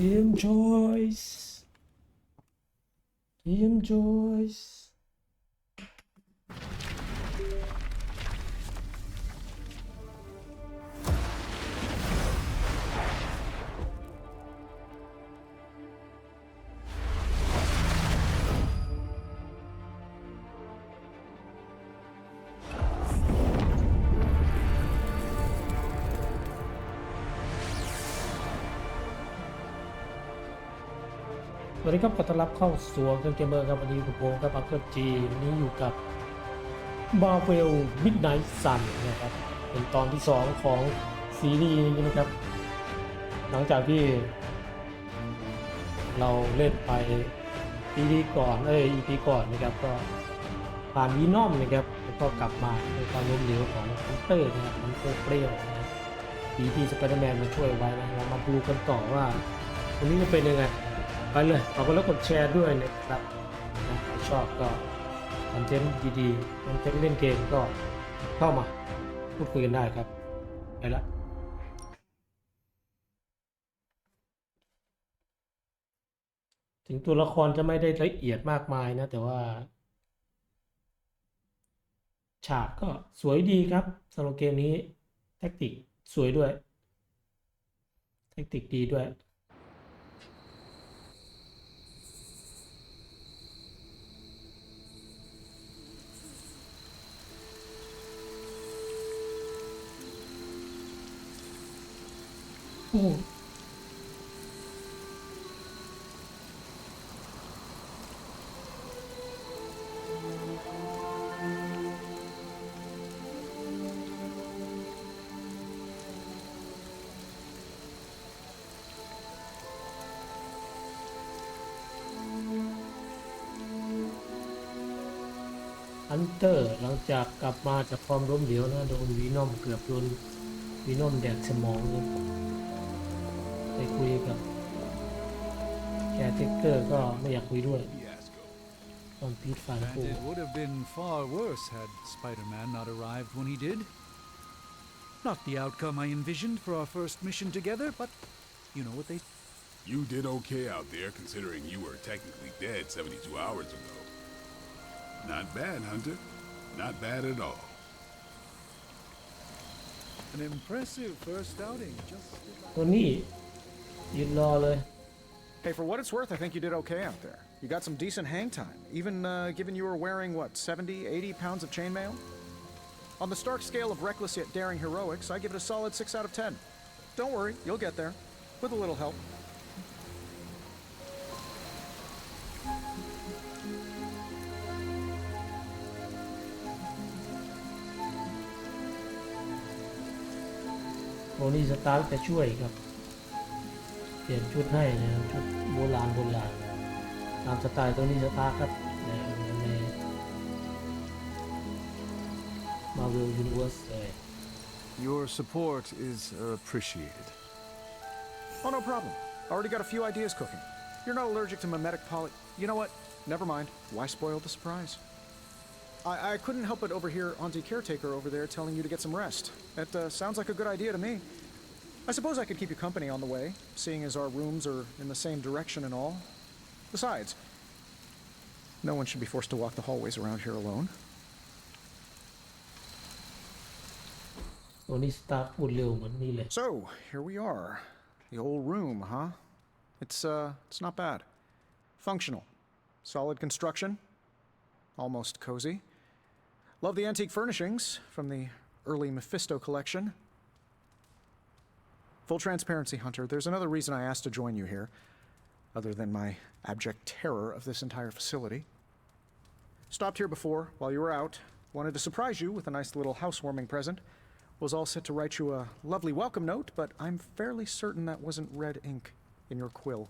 ทีมจอยส์ทีมจอยส์สวัสดีครับขอต้อนรับเข้าสู่เกมเมอร์ครับวันนี้ผมโบกับอังเคิลจีวันนี้อยู่กับ Marvel Midnight Sun นะครับเป็นตอนที่2ของซีรีส์นี้นะครับหลังจากที่เราเล่นไป EP ก่อนEP ก่อนนะครับก็ผ่านวีนอมนะครับแล้วก็กลับมาในความล้มเหลวของฮันเตอร์นะครับฮันเตอร์เปรี้ยวนะทีที่สไปเดอร์แมนมาช่วยไว้นะเรามาดูกันต่อว่าวันนี้จะเป็นยังไงไปเลยฝากกดไลค์กดแชร์ด้วยนะครับถ้าชอบก็คอนเทนต์ดีๆคอนเทนต์เล่นเกมก็เข้ามาพูดคุยกันได้ครับไปละถึงตัวละครจะไม่ได้ละเอียดมากมายนะแต่ว่าฉากก็สวยดีครับสำหรับเกมนี้แท็กติกสวยด้วยแท็กติกดีด้วยโอ้ฮันเตอร์หลังจากกลับมาจากความล้มเหลวนะโดนวีนอมเกือบโดนวีนอมแดกสมองเลยไปคุยกับแคร์เทคเกอร์ก็ไม่อยากคุยด้วยตอนพีทฟัน And กู it would have been far worse had Spider-Man not arrived when he did. Not the outcome I envisioned for our first mission together, but you know what they... You did okay out there, considering you were technically dead 72 hours ago. Not bad, Hunter. Not bad at all. An impressive first outing, just... ตัวนี้ยืนรอเลย Hey, for what it's worth, I think you did okay out there. You got some decent hang time, even given you were wearing, what, 70, 80 pounds of chainmail? On the stark scale of reckless yet daring heroics, I give it a solid 6 out of 10. Don't worry, you'll get there, with a little help. โทนี่สตาร์กจะช่วยครับเปลี่ยนชุดให้นะชุดโบราณตามสไตล์โทนี่สตาร์กครับในMarvel Universe เลย Your support is appreciated. Oh, no problem. Already got a few ideas cooking. You're not allergic to mimetic poly... You know what? Never mind. Why spoil the surprise? I couldn't help but overhear Auntie Caretaker over there telling you to get some rest. That sounds like a good idea to me. I suppose I could keep you company on the way, seeing as our rooms are in the same direction and all. Besides, no one should be forced to walk the hallways around here alone. โทนี่สตาร์กพูดเร็วเหมือนนี่เลย So, here we are. The old room, huh? It's not bad. Functional. Solid construction. Almost cozy. Love the antique furnishings from the early Mephisto collection. Full transparency, Hunter, there's another reason I asked to join you here, other than my abject terror of this entire facility. Stopped here before, while you were out, wanted to surprise you with a nice little housewarming present. Was all set to write you a lovely welcome note, but I'm fairly certain that wasn't red ink in your quill.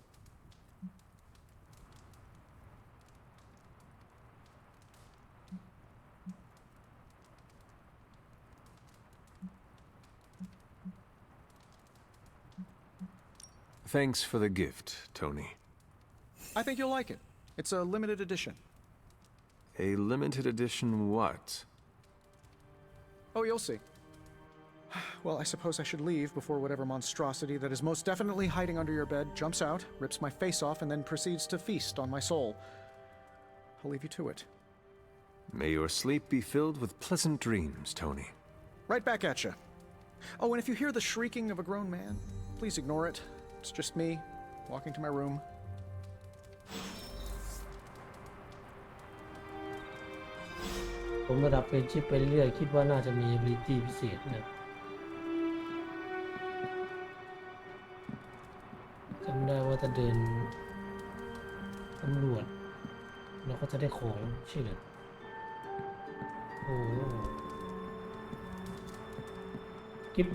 Thanks for the gift, Tony. I think you'll like it. It's a limited edition. A limited edition what? Oh, you'll see. Well, I suppose I should leave before whatever monstrosity that is most definitely hiding under your bed jumps out, rips my face off, and then proceeds to feast on my soul. I'll leave you to it. May your sleep be filled with pleasant dreams, Tony. Right back at you. Oh, and if you hear the shrieking of a grown man, please ignore it. It's just me, walking to my room. ผมระดับเป็นชิปไปเรื่อยๆคิดว่าน่าจะมี ability พิเศษนะจำได้ว่าจะเดินตำรวจแล้วก็จะได้ของใช่หรือโอ้กิฟ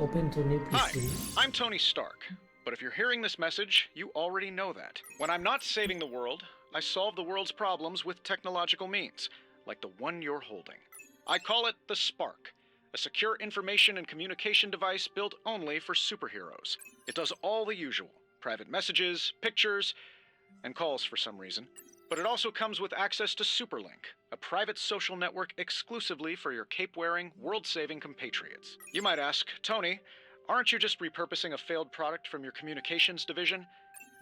Open to new Hi, PC I'm Tony Stark. But if you're hearing this message, you already know that. When I'm not saving the world, I solve the world's problems with technological means, like the one you're holding. I call it the Spark, a secure information and communication device built only for superheroes. It does all the usual, private messages, pictures, and calls for some reason. But it also comes with access to Superlink, a private social network exclusively for your cape-wearing, world-saving compatriots. You might ask, Tony, aren't you just repurposing a failed product from your communications division?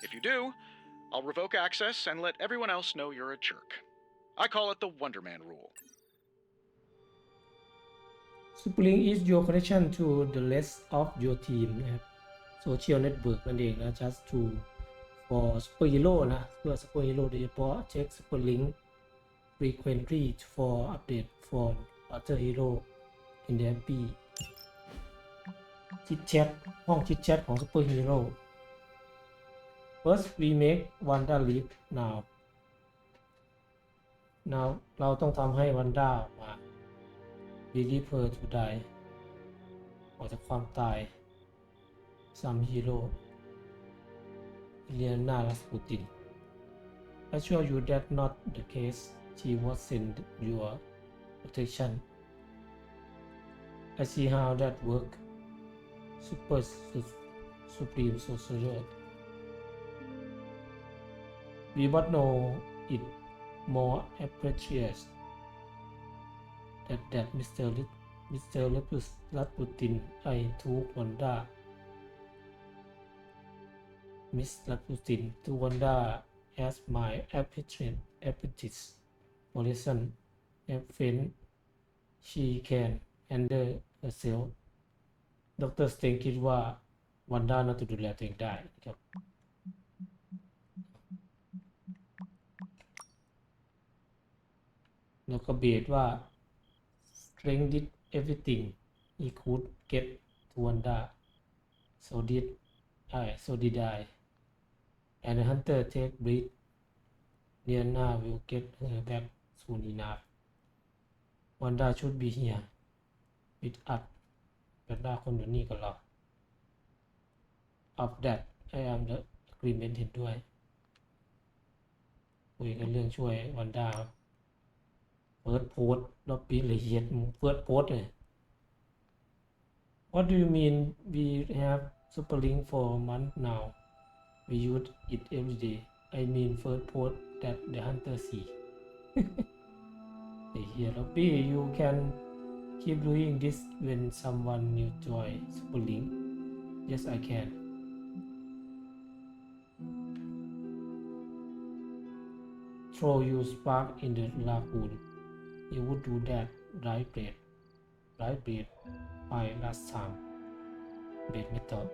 If you do, I'll revoke access and let everyone else know you're a jerk. I call it the Wonder Man rule. Superlink is your connection to the rest of your team นะครับ Social Network นั่นเองนะ just to for superhero นะเพื่อ superhero โดยเฉพาะ check Superlink frequently for update from other hero in the happy chit chat ห้อง chit chat ของ superhero First we make Wanda live now เราต้องทำให้ Wanda มา Leave her to die ออกจากความตาย Some hero Elena Rasputin assure you that not the case she was sent your protection I see how that work super supreme sorcerer we but know it more appreciates that Mr. Rasputin I took Wanda Miss Rasputin to Wanda as my apprentice for lesson and when she can handle herself ดร. Strange คิดว่า Wanda น่าจะดูแลตัวเองได้นะครับแล้วก็เบสว่า Strange did everything he could get to Wanda so did I and the hunter take breath Diana will get her back soon enough Wanda should be here with us Wanda คนอยู่นี่กับเรา of that I am the agreement เห็นด้วยคุยกันเรื่องช่วย Wanda เฟิร์สโพสเราปีละเอียดเฟิร์สโพสเลย What do you mean we have Superlink for a month now we use it every day I mean first post that the hunter see ไอ้เหี้ยแล้วพี่ you can keep doing this when someone new join Superlink yes I can throw you spark in the lagoon you would do that right blade by last time blade method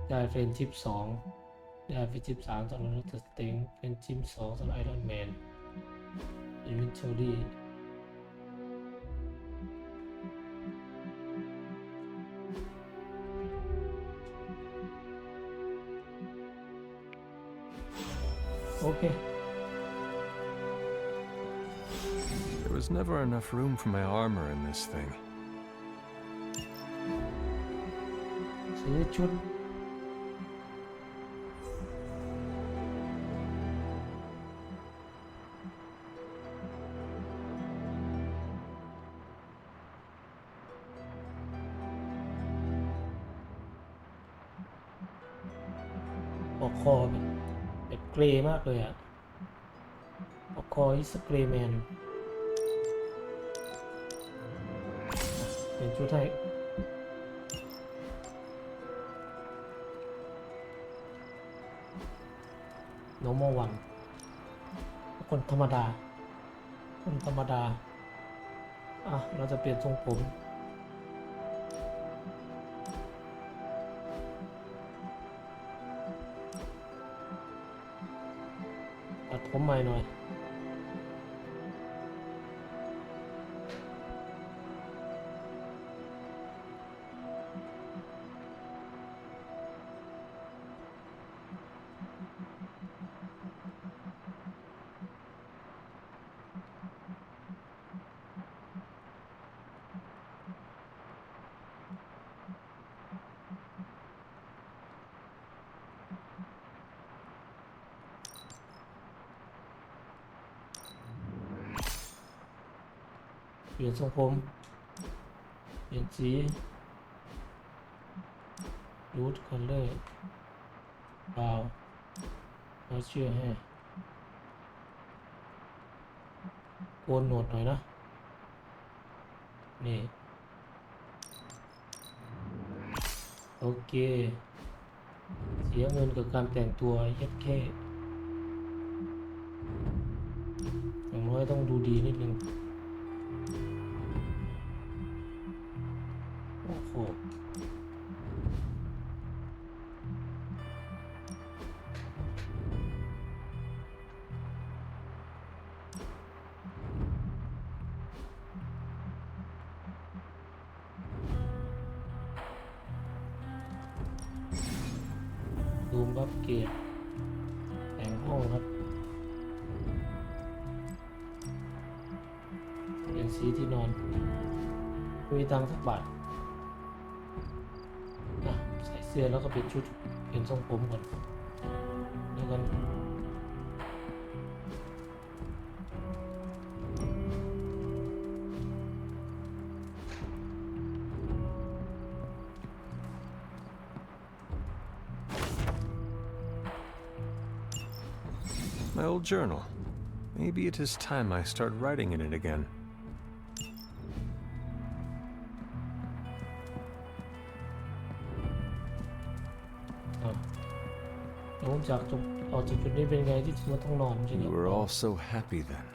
ได้เฟรนชิป2ได้เฟรนชิป3สำหรับดร. Strange เฟรนชิป2สำหรับ Iron Man Eventually Okay There was never enough room for my armor in this thing. ซื้อชุด อกคอแบบเกรย์มากเลยอะปอกคออิสเกรย์แมนเป็นชุดให้normal one คนธรรมดาเราจะเปลี่ยนทรงผมตัดผมใหม่หน่อยเปลี่ยนทรงผมเปลี่ยนสีรูทคัลเลอร์บาวเราเชื่อให้โกนหนวดหน่อยนะนี่โอเคเสียเงินกับการแต่งตัวยัดแค่อย่างน้อยต้องดูดีนิดนึงโอ้โหดูมอัปเกรดแต่งห้องครับเปลี่ยนสีที่นอนมีตังค์สักบาทใส่เสื้อแล้วก็เปลี่ยนชุดเปลี่ยนทรงผมก่อนแล้วกันMy old journal. Maybe it is time I start writing in it again. หลังจากออกจากจุดนี้เป็นไงที่ถึงมาต้องนอนจริง You were all so happy then.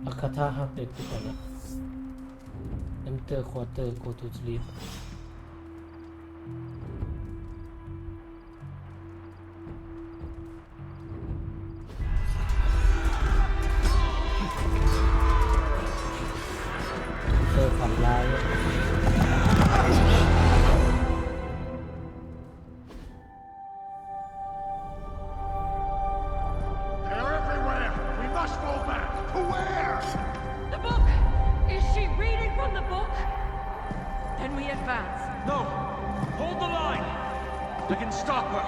อาคาธาฮักเด็ดไปก่อนนะ Enter quarter go to sleep ฝันร้าย They're everywhere! We must fall back! To where? The book! Is she reading from the book? Then we advance. No! Hold the line! I can stop her!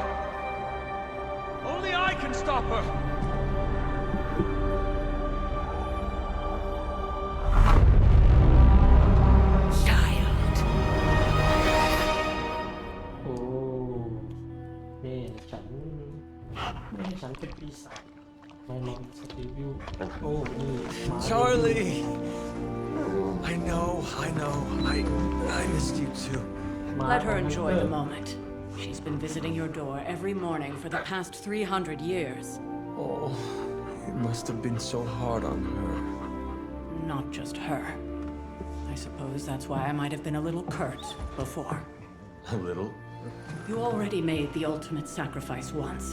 Only I can stop her! Child. โอ้แม่ฉันเป็นปีศาจไม่ลองสตีวิวโอ้นี่หมา Charlie! I know. I missed you too. หมา Let her ของ enjoy Hunter the moment. She's been visiting your door every morning for the past 300 years. Oh, it must have been so hard on her. Not just her. I suppose that's why I might have been a little curt before. A little? You already made the ultimate sacrifice once.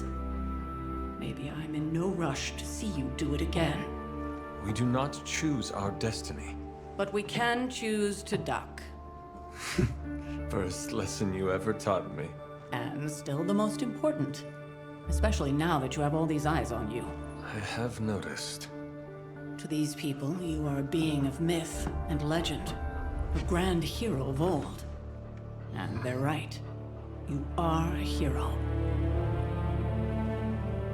Maybe I'm in no rush to see you do it again. We do not choose our destiny. But we can choose to duck. First lesson you ever taught me. And still the most important. Especially now that you have all these eyes on you. I have noticed. To these people, you are a being of myth and legend. A grand hero of old. And they're right. You are a hero.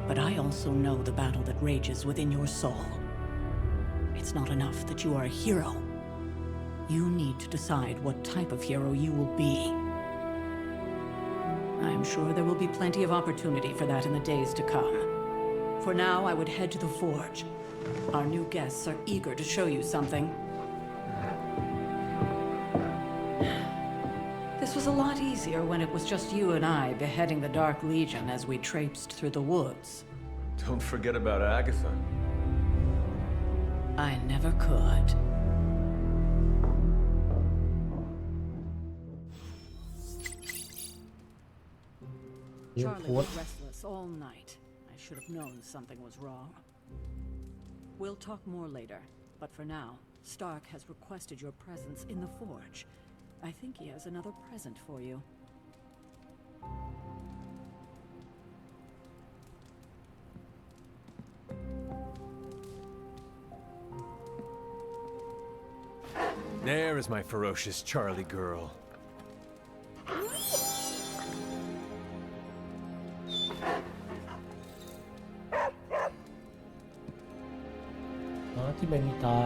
But I also know the battle that rages within your soul. It's not enough that you are a hero. You need to decide what type of hero you will be. I'm sure there will be plenty of opportunity for that in the days to come. For now, I would head to the forge. Our new guests are eager to show you something. This was a lot easier when it was just you and I beheading the Dark Legion as we traipsed through the woods. Don't forget about Agatha. I never could. Charlie was restless all night. I should have known something was wrong. We'll talk more later, but for now, Stark has requested your presence in the forge. I think he has another present for you. There is my ferocious Charlie girl. ที่ไม่มีตา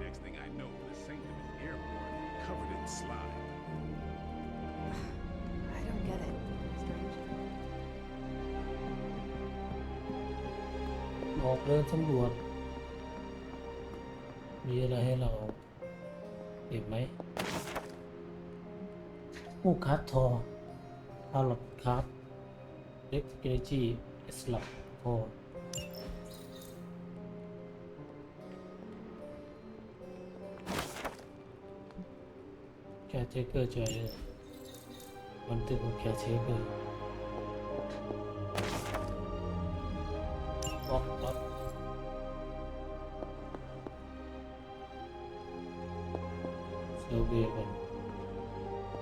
Next thing I know, the Sanctum is airborne, covered in slime. I don't get it. Strange. ออกเดินสำรวจมีอะไรให้เราเห็นไหมผู้คัดทอพาลอดคัดเล็กเอเนจีเอสลับทอแคร์เทเกอร์จอยมันตึกของแคร์เทเกอร์ล็อกเซอร์เวย์ก่อน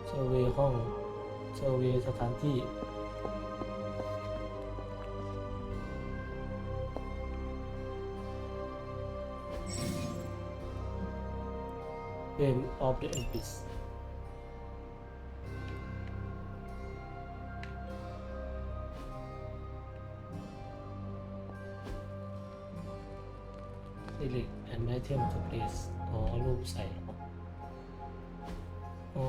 เซอร์เวย์ห้องเซอร์เวย์สถานที่Game of the Abyss Select an item to place อ๋อรูปใส่อ๋อ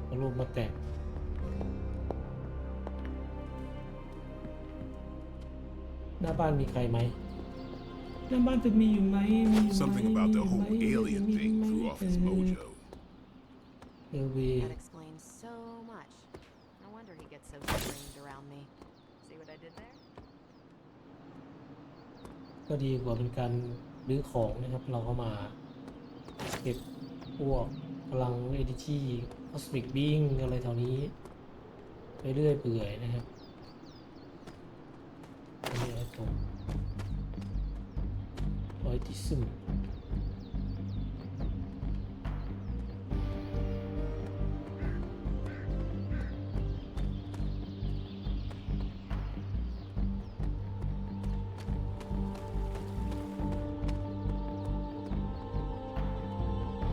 เอารูปมาแต่งหน้าบ้านมีใครไหมหน้าบ้านจะมีอยู่ไหม Something about the whole alien thing threw off his mojo. That explains so much. No wonder he gets so strange around me. See what I did there? ก็ดีกว่าเป็นการรื้อของนะครับเราก็มาเก็บพวกพลังเอดิจีคอสมิกบิ้งอะไรแถวนี้ไปเรื่อยเปื่อยนะครับอันนี้อะไรตรงรอยที่ซึม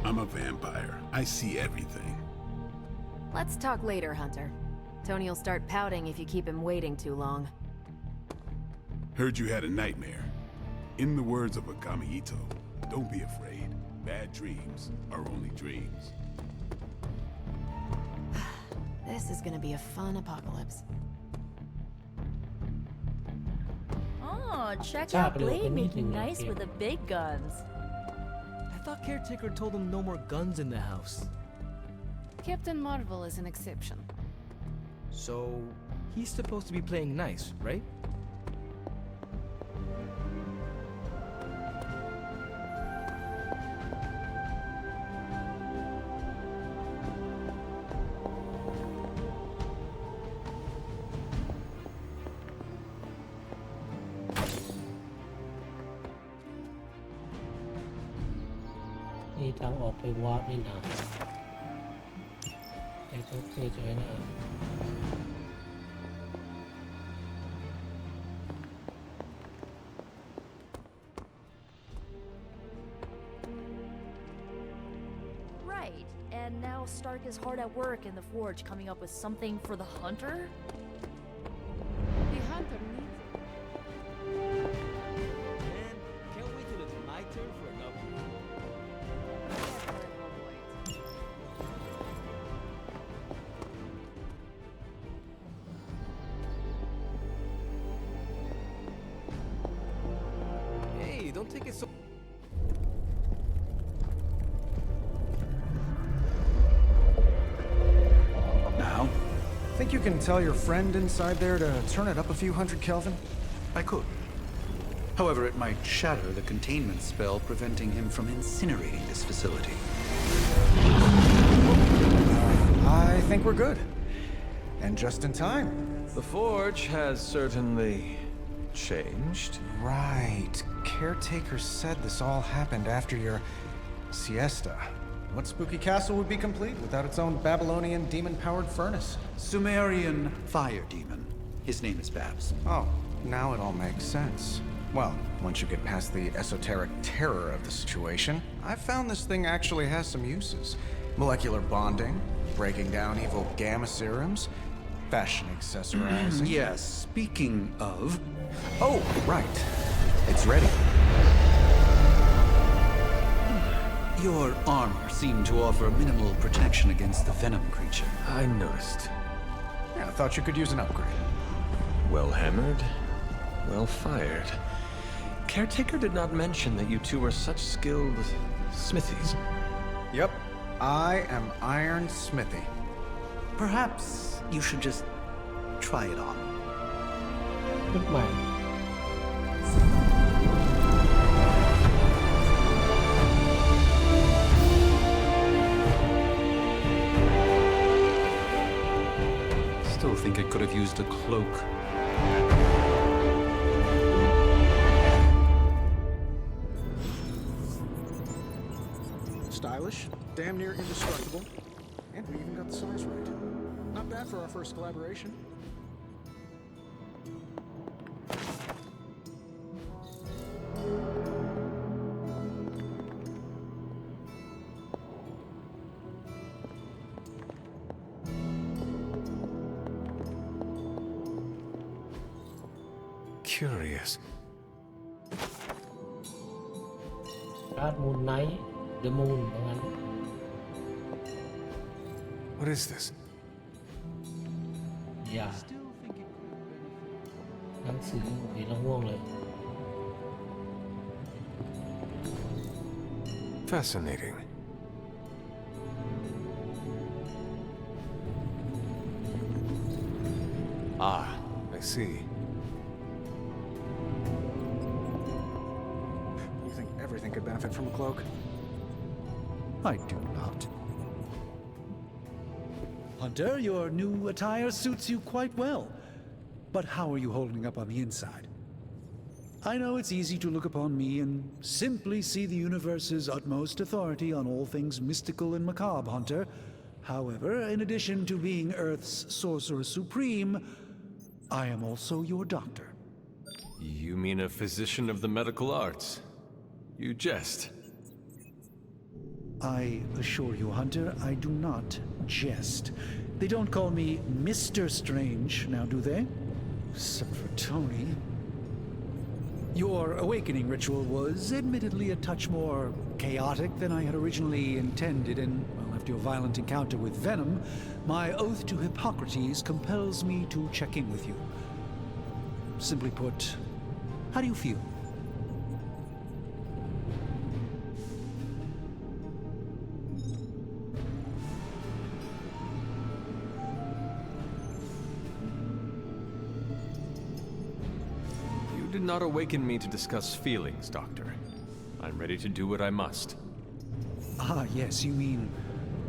I'm a vampire. I see everything. Let's talk later, Hunter. Tony'll start pouting if you keep him waiting too long. Heard you had a nightmare. In the words of a Kamiito, don't be afraid. Bad dreams are only dreams. This is gonna be a fun apocalypse. Oh, check Yeah, out but Blade anything making like nice it. with the big guns. I thought Caretaker told him no more guns in the house. Captain Marvel is an exception. So, he's supposed to be playing nice, right?นี่ทางออกไปวาร์ปนี่นะไอ้ต้องเคยเจอนะ Right, and now Stark is hard at work in the forge coming up with something for the Hunter? The hunter needs it. Man, can't wait till it's my turn for a Don't take it so. Now, think you can tell your friend inside there to turn it up a few hundred Kelvin? I could. However, it might shatter the containment spell preventing him from incinerating this facility. I think we're good. And just in time. The forge has certainly changed. Right. Caretaker said this all happened after your siesta. What spooky castle would be complete without its own Babylonian demon-powered furnace? Sumerian fire demon. His name is Babs. Oh, now it all makes sense. Well, once you get past the esoteric terror of the situation, I've found this thing actually has some uses. Molecular bonding, breaking down evil gamma serums, fashion accessorizing. Yes, speaking of... Oh, right. It's ready. Your armor seemed to offer minimal protection against the venom creature. I noticed. Yeah, I thought you could use an upgrade. Well hammered, well fired. Caretaker did not mention that you two were such skilled smithies. Yep, I am Iron Smithy. Perhaps you should just try it on. ชุดใหม่ Still think it could have used a cloak. Stylish, damn near indestructible, and we even got the size right. Not bad for our first collaboration. Curious. การ์ดมูนไนท์เดอะมูนตรงนั้น What is this? อย่าหนังสือเห็นแล้วง่วงเลย Fascinating. Ah, I see. You think everything could benefit from a cloak? I do not. Hunter, your new attire suits you quite well. But how are you holding up on the inside? I know it's easy to look upon me and simply see the universe's utmost authority on all things mystical and macabre, Hunter. However, in addition to being Earth's sorcerer supreme, I am also your doctor. You mean a physician of the medical arts? You jest. I assure you, Hunter, I do not jest. They don't call me Mr. Strange, now do they? Except for Tony. Your awakening ritual was admittedly a touch more chaotic than I had originally intended, and well, after your violent encounter with Venom, my oath to Hippocrates compels me to check in with you. Simply put, how do you feel? You did not awaken me to discuss feelings, Doctor. I'm ready to do what I must. Ah, yes, you mean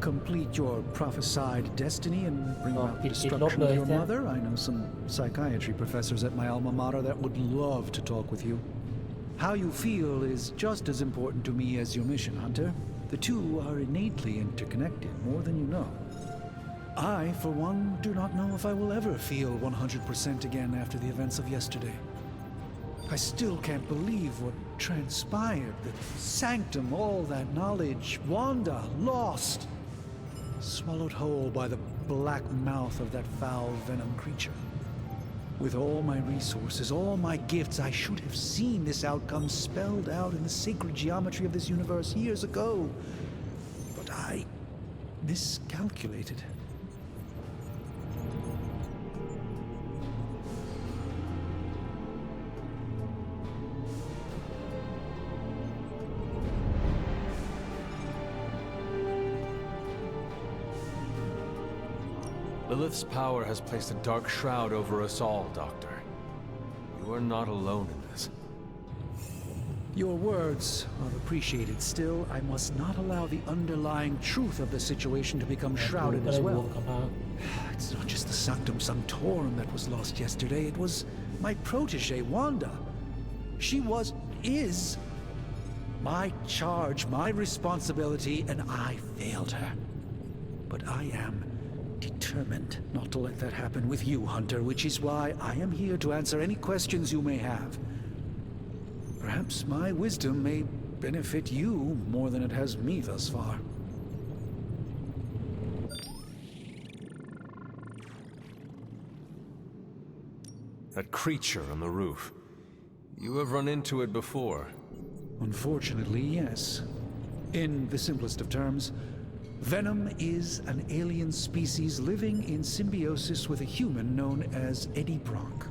complete your prophesied destiny and bring about the destruction of your mother? I know some psychiatry professors at my alma mater that would love to talk with you. How you feel is just as important to me as your mission, Hunter. The two are innately interconnected, more than you know. I, for one, do not know if I will ever feel 100% again after the events of yesterday. I still can't believe what transpired. The sanctum, all that knowledge, Wanda, lost. Swallowed whole by the black mouth of that foul venom creature. With all my resources, all my gifts, I should have seen this outcome spelled out in the sacred geometry of this universe years ago. But I miscalculated. Lilith's power has placed a dark shroud over us all, Doctor. You are not alone in this. Your words are appreciated. Still, I must not allow the underlying truth of the situation to become shrouded as well. It's not just the Sanctum Sanctorum that was lost yesterday. It was my protege, Wanda. She is my charge, my responsibility, and I failed her. But I am determined not to let that happen with you, Hunter, which is why I am here to answer any questions you may have. Perhaps my wisdom may benefit you more than it has me thus far. That creature on the roof. You have run into it before. Unfortunately, yes. In the simplest of terms, Venom is an alien species living in symbiosis with a human known as Eddie Brock.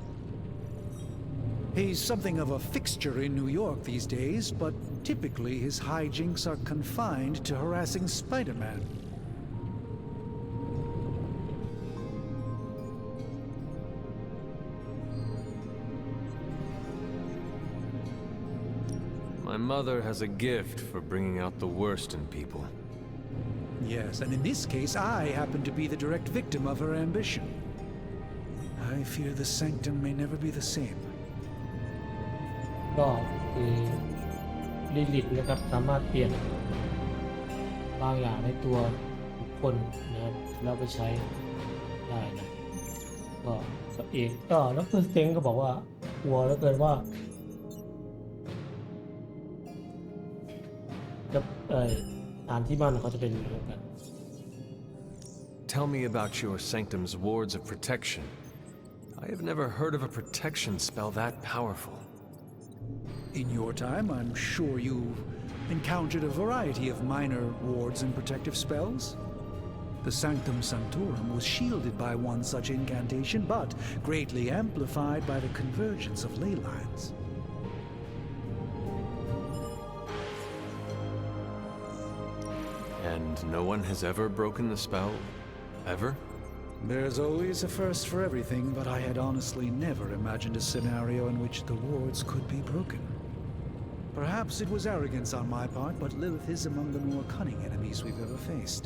He's something of a fixture in New York these days, but typically his hijinks are confined to harassing Spider-Man. My mother has a gift for bringing out the worst in people. Yes, and in this case, I happen to be the direct victim of her ambition. I fear the Sanctum may never be the same. ก็คือลิลิตนะครับสามารถเปลี่ยนบางอย่างในตัวบุคคลนะครับแล้วไปใช้ได้นะก็เอกก็ดร.สเตนก็บอกว่ากลัวเหลือเกินว่าจะสถานที่บ้านเขาจะเป็นอย่างไรกัน Tell me about your Sanctum's wards of protection. I have never heard of a protection spell that powerful. In your time, I'm sure you've encountered a variety of minor wards and protective spells. The Sanctum Sanctorum was shielded by one such incantation, but greatly amplified by the convergence of ley lines. And no one has ever broken the spell? Ever? There's always a first for everything, but I had honestly never imagined a scenario in which the wards could be broken. Perhaps it was arrogance on my part, but Lilith is among the more cunning enemies we've ever faced.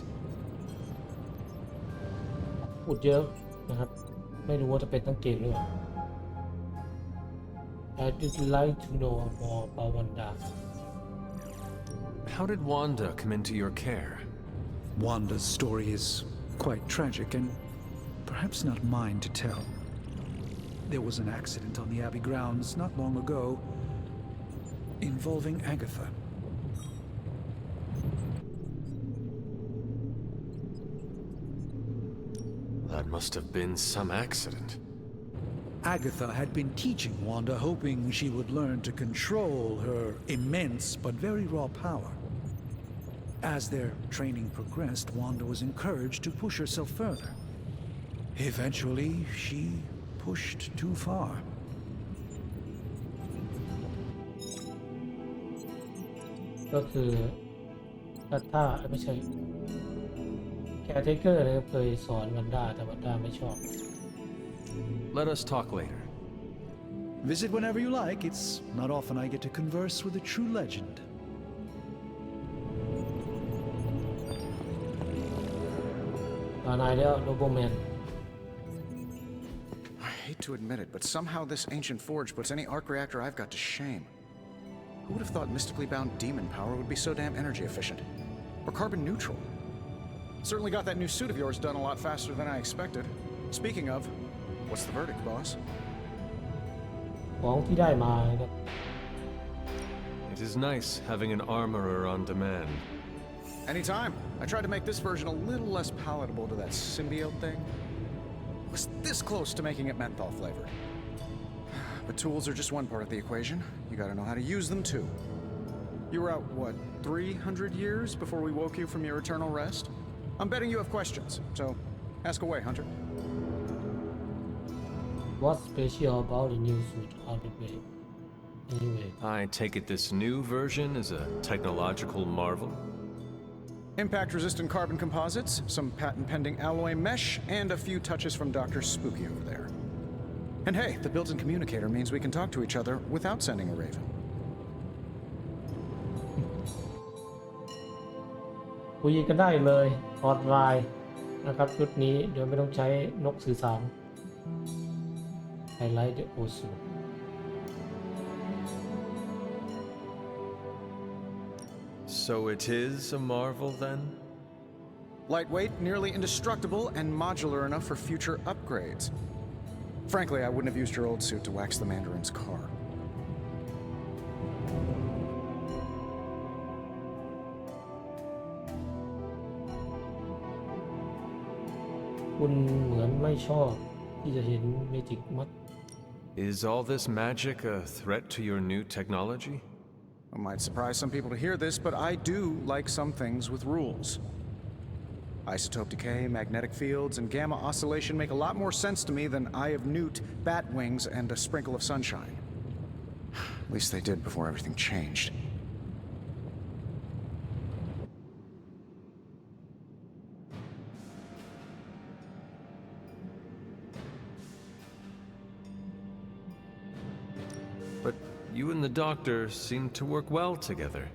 พูดเยอะนะครับไม่รู้ว่าจะเป็นตั้งเกมหรือเปล่า I'd like to know more about Wanda. How did Wanda come into your care? Wanda's story is quite tragic and perhaps not mine to tell. There was an accident on the Abbey grounds not long ago involving Agatha. That must have been some accident. Agatha had been teaching Wanda, hoping she would learn to control her immense but very raw power. As their training progressed, Wanda was encouraged to push herself further. Eventually, she pushed too far. ก็คือถ้าไม่ใช่แคร์เทเกอร์นะครับเคยสอนวันด้าแต่วันด้าไม่ชอบ Let us talk later. Visit whenever you like. It's not often I get to converse with a true legend. I hate to admit it, but somehow this ancient forge puts any arc reactor I've got to shame. Who would have thought mystically bound demon power would be so damn energy efficient? Or carbon neutral? Certainly got that new suit of yours done a lot faster than I expected. Speaking of, what's the verdict, boss? ของที่ได้มานะครับ It is nice having an armorer on demand. Anytime. I tried to make this version a little less palatable to that symbiote thing. Was this close to making it menthol flavored. But tools are just one part of the equation. You gotta know how to use them too. You were out, what, 300 years before we woke you from your eternal rest? I'm betting you have questions, so ask away, Hunter. What's special about the new suit on the way? Anyway. I take it this new version is a technological marvel? Impact-resistant carbon composites, some patent-pending alloy mesh, and a few touches from Dr. Spooky over there. And hey, the built-in communicator means we can talk to each other without sending a raven. คุยกันได้เลยออนไลน์นะครับชุดนี้เดี๋ยวไม่ต้องใช้นกสื่อสารไฮไลท์เดอะโอซู So it is a marvel then? Lightweight, nearly indestructible, and modular enough for future upgrades. Frankly, I wouldn't have used your old suit to wax the Mandarin's car. คุณเหมือนไม่ชอบที่จะเห็นเมจิกมัด Is all this magic a threat to your new technology? It might surprise some people to hear this, but I do like some things with rules. Isotope decay, magnetic fields, and gamma oscillation make a lot more sense to me than Eye of Newt, bat wings, and a sprinkle of sunshine. At least they did before everything changed. But you and the doctor seem to work well together.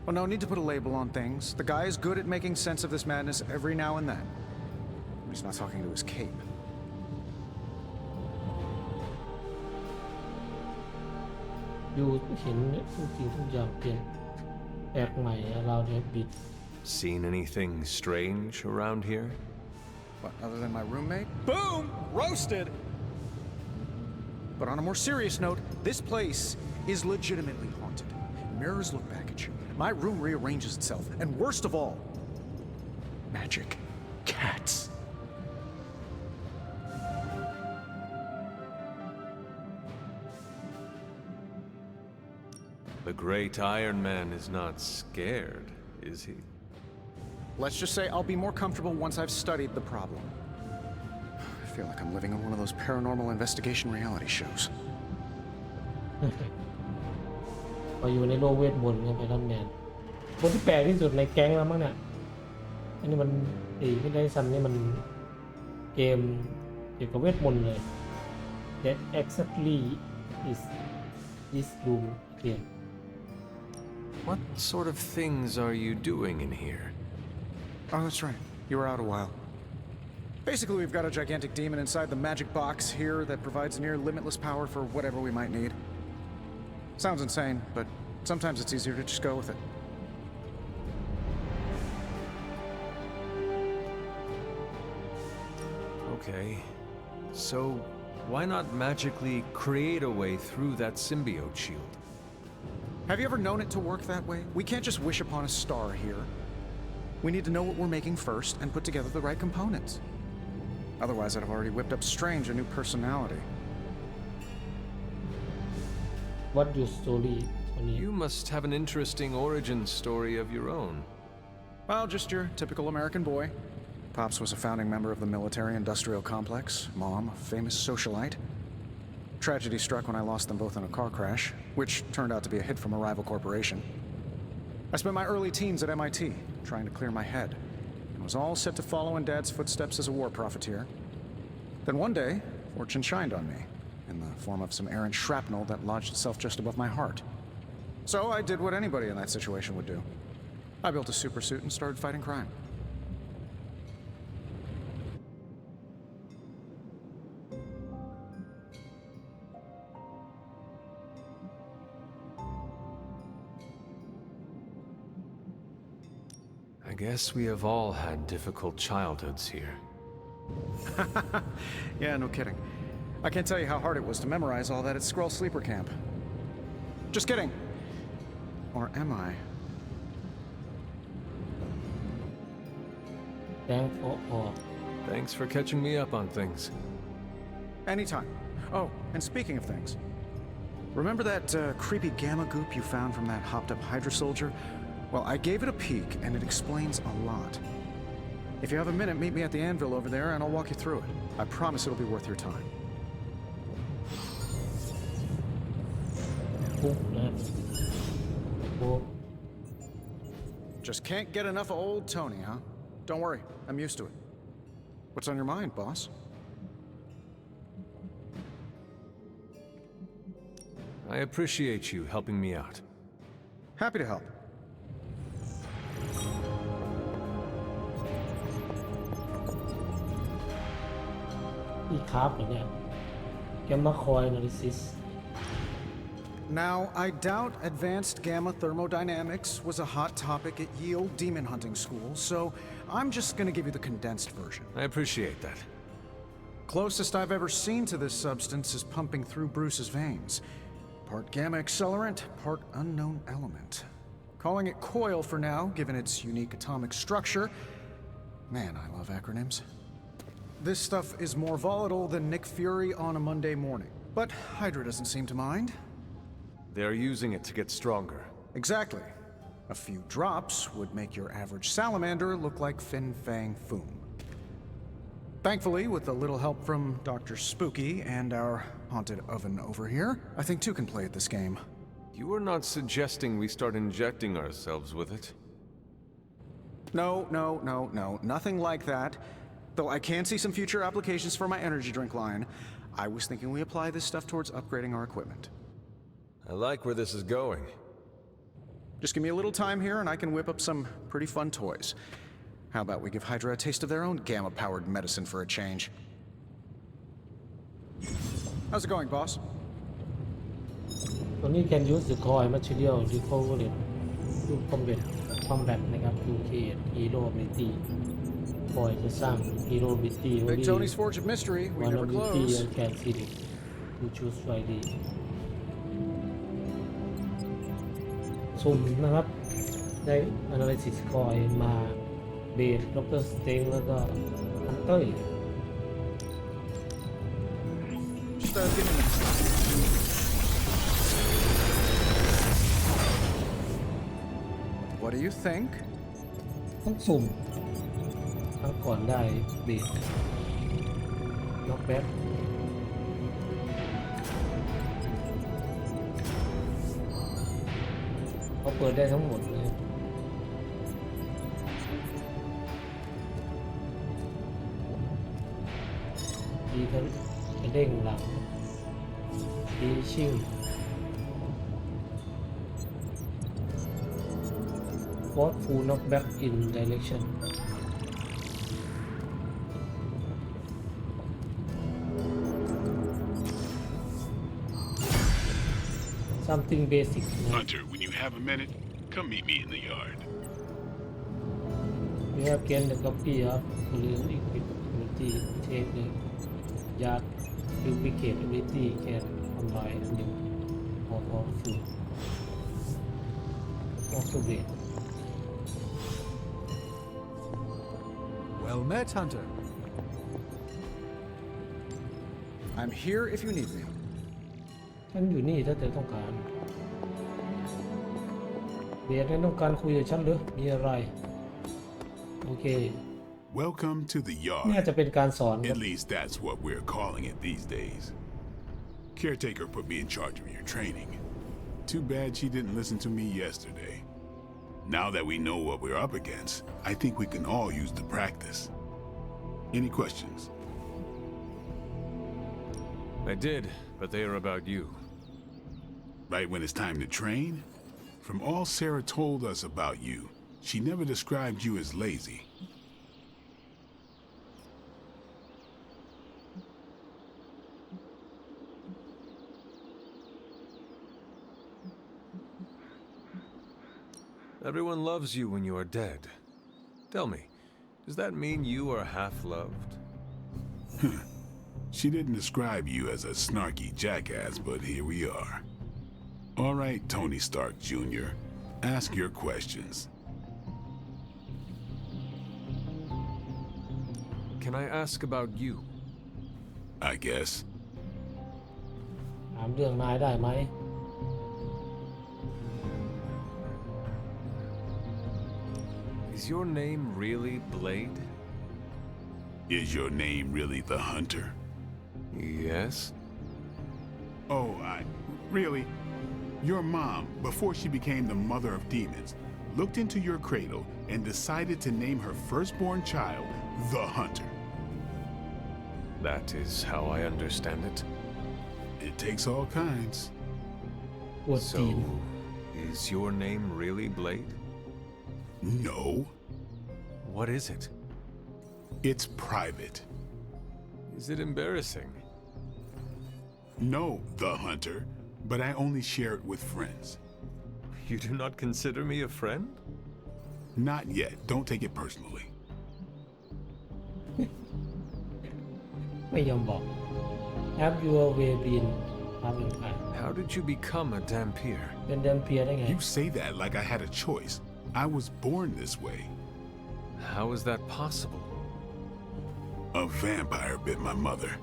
Well, no need to put a label on things. The guy is good at making sense of this madness every now and then. When he's not talking to his cape. อยู่เห็นทุกสิ่งทุกอย่างเปลี่ยนแปลกใหม่เราเนี่ยบิด Seen anything strange around here? What, other than my roommate? Boom! Roasted! But on a more serious note, this place is legitimately haunted. Mirrors look back at you. My room rearranges itself. And worst of all, magic cats. The great Iron Man is not scared, is he? Let's just say I'll be more comfortable once I've studied the problem. I feel like I'm living in one of those paranormal investigation reality shows. พออยู่ในโลกเวทมนต์ไงไปทำแมนคนที่แปลกที่สุดในแก๊งแล้วมั้งเนี่ยอันนี้มันไม่ได้ซันนี่มันเกมเกี่ยวกับเวทมนต์เลย That exactly is this room here. What sort of things are you doing in here? Oh, that's right. You were out a while. Basically, we've got a gigantic demon inside the magic box here that provides near limitless power for whatever we might need. Sounds insane, but sometimes it's easier to just go with it. Okay. So, why not magically create a way through that symbiote shield? Have you ever known it to work that way? We can't just wish upon a star here. We need to know what we're making first and put together the right components. Otherwise, I'd have already whipped up Strange a new personality. What your story? You must have an interesting origin story of your own. Well, just your typical American boy. Pops was a founding member of the military-industrial complex. Mom, a famous socialite. Tragedy struck when I lost them both in a car crash, which turned out to be a hit from a rival corporation. I spent my early teens at MIT, trying to clear my head, and was all set to follow in Dad's footsteps as a war profiteer. Then one day, fortune shined on me, in the form of some errant shrapnel that lodged itself just above my heart. So I did what anybody in that situation would do. I built a supersuit and started fighting crime. I guess we have all had difficult childhoods here. Yeah, no kidding. I can't tell you how hard it was to memorize all that at Skrull Sleeper Camp. Just kidding. Or am I? Thanks for catching me up on things. Anytime. Oh, and speaking of things, remember that creepy gamma goop you found from that hopped-up Hydra soldier? Well, I gave it a peek, and it explains a lot. If you have a minute, meet me at the anvil over there, and I'll walk you through it. I promise it'll be worth your time. ปุ๊บนะปุ๊บ Just can't get enough of old Tony, huh? Don't worry, I'm used to it. What's on your mind, boss? I appreciate you helping me out. Happy to help. อีกครับเหรอเนี่ยแกมมาคอย analysis Now, I doubt advanced gamma thermodynamics was a hot topic at Yield Demon Hunting School, so I'm just gonna give you the condensed version. I appreciate that. Closest I've ever seen to this substance is pumping through Bruce's veins. Part gamma accelerant, part unknown element. Calling it coil for now, given its unique atomic structure. Man, I love acronyms. This stuff is more volatile than Nick Fury on a Monday morning, but Hydra doesn't seem to mind. They're using it to get stronger. Exactly. A few drops would make your average salamander look like Fin Fang Foom. Thankfully, with a little help from Dr. Spooky and our haunted oven over here, I think two can play at this game. You are not suggesting we start injecting ourselves with it? No, nothing like that. Though I can see some future applications for my energy drink line, I was thinking we apply this stuff towards upgrading our equipment. I like where this is going. Just give me a little time here and I can whip up some pretty fun toys. How about we give Hydra a taste of their own gamma-powered medicine for a change? How's it going, boss? ตัวนี้ can use the coil material recovery to combat นะครับ to create hero ability คอยจะสร้าง hero ability Big Tony's Forge of Mystery, we never close. and can select to choose wisely สุ่มนะครับได้ analysis coil มาเบสดรสเต็งแล้วก็ฮันเตอร์ Just give me a minute. What do you think? ต้องสุ่มทั้งก่อนได้เบสน็อกแบ็คเขาเปิดได้ทั้งหมดเลยดีทั้งเด้งหลังดีชิ่งForceful knockback in direction. Something basic. Hunter, when you have a minute, come meet me in the yard. We have gained a copy of Lilith ability. Take the yard duplicate ability can combine new or powerful. Also great. Well met, Hunter. I'm here if you need me. ฉันอยู่นี่ถ้าเธอต้องการเบียร์ได้ต้องการคุยกับฉันหรือมีอะไรโอเค Welcome to the yard. น่าจะเป็นการสอน At least that's what we're calling it these days. Caretaker put me in charge of your training. Too bad she didn't listen to me yesterday. Now that we know what we're up against, I think we can all use the practice. Any questions? I did, but they are about you. Right when it's time to train? From all Sarah told us about you, she never described you as lazy. Everyone loves you when you are dead. Tell me, does that mean you are half-loved? She didn't describe you as a snarky jackass, but here we are. All right, Tony Stark Jr., ask your questions. Can I ask about you? I guess. ถามเรื่องนายได้ไหม Is your name really Blade? Is your name really the Hunter? Yes. Oh, really? Your mom, before she became the mother of demons, looked into your cradle and decided to name her firstborn child the Hunter. That is how I understand it. It takes all kinds. So, is your name really Blade? No. What is it? It's private. Is it embarrassing? No, the Hunter, but I only share it with friends. You do not consider me a friend? Not yet. Don't take it personally. ไม่ยอมบอก Have you always been a vampire? How did you become a Dampier? เป็นแดมเพียร์ได้ไง You say that like I had a choice. I was born this way. How is that possible? A vampire bit my mother.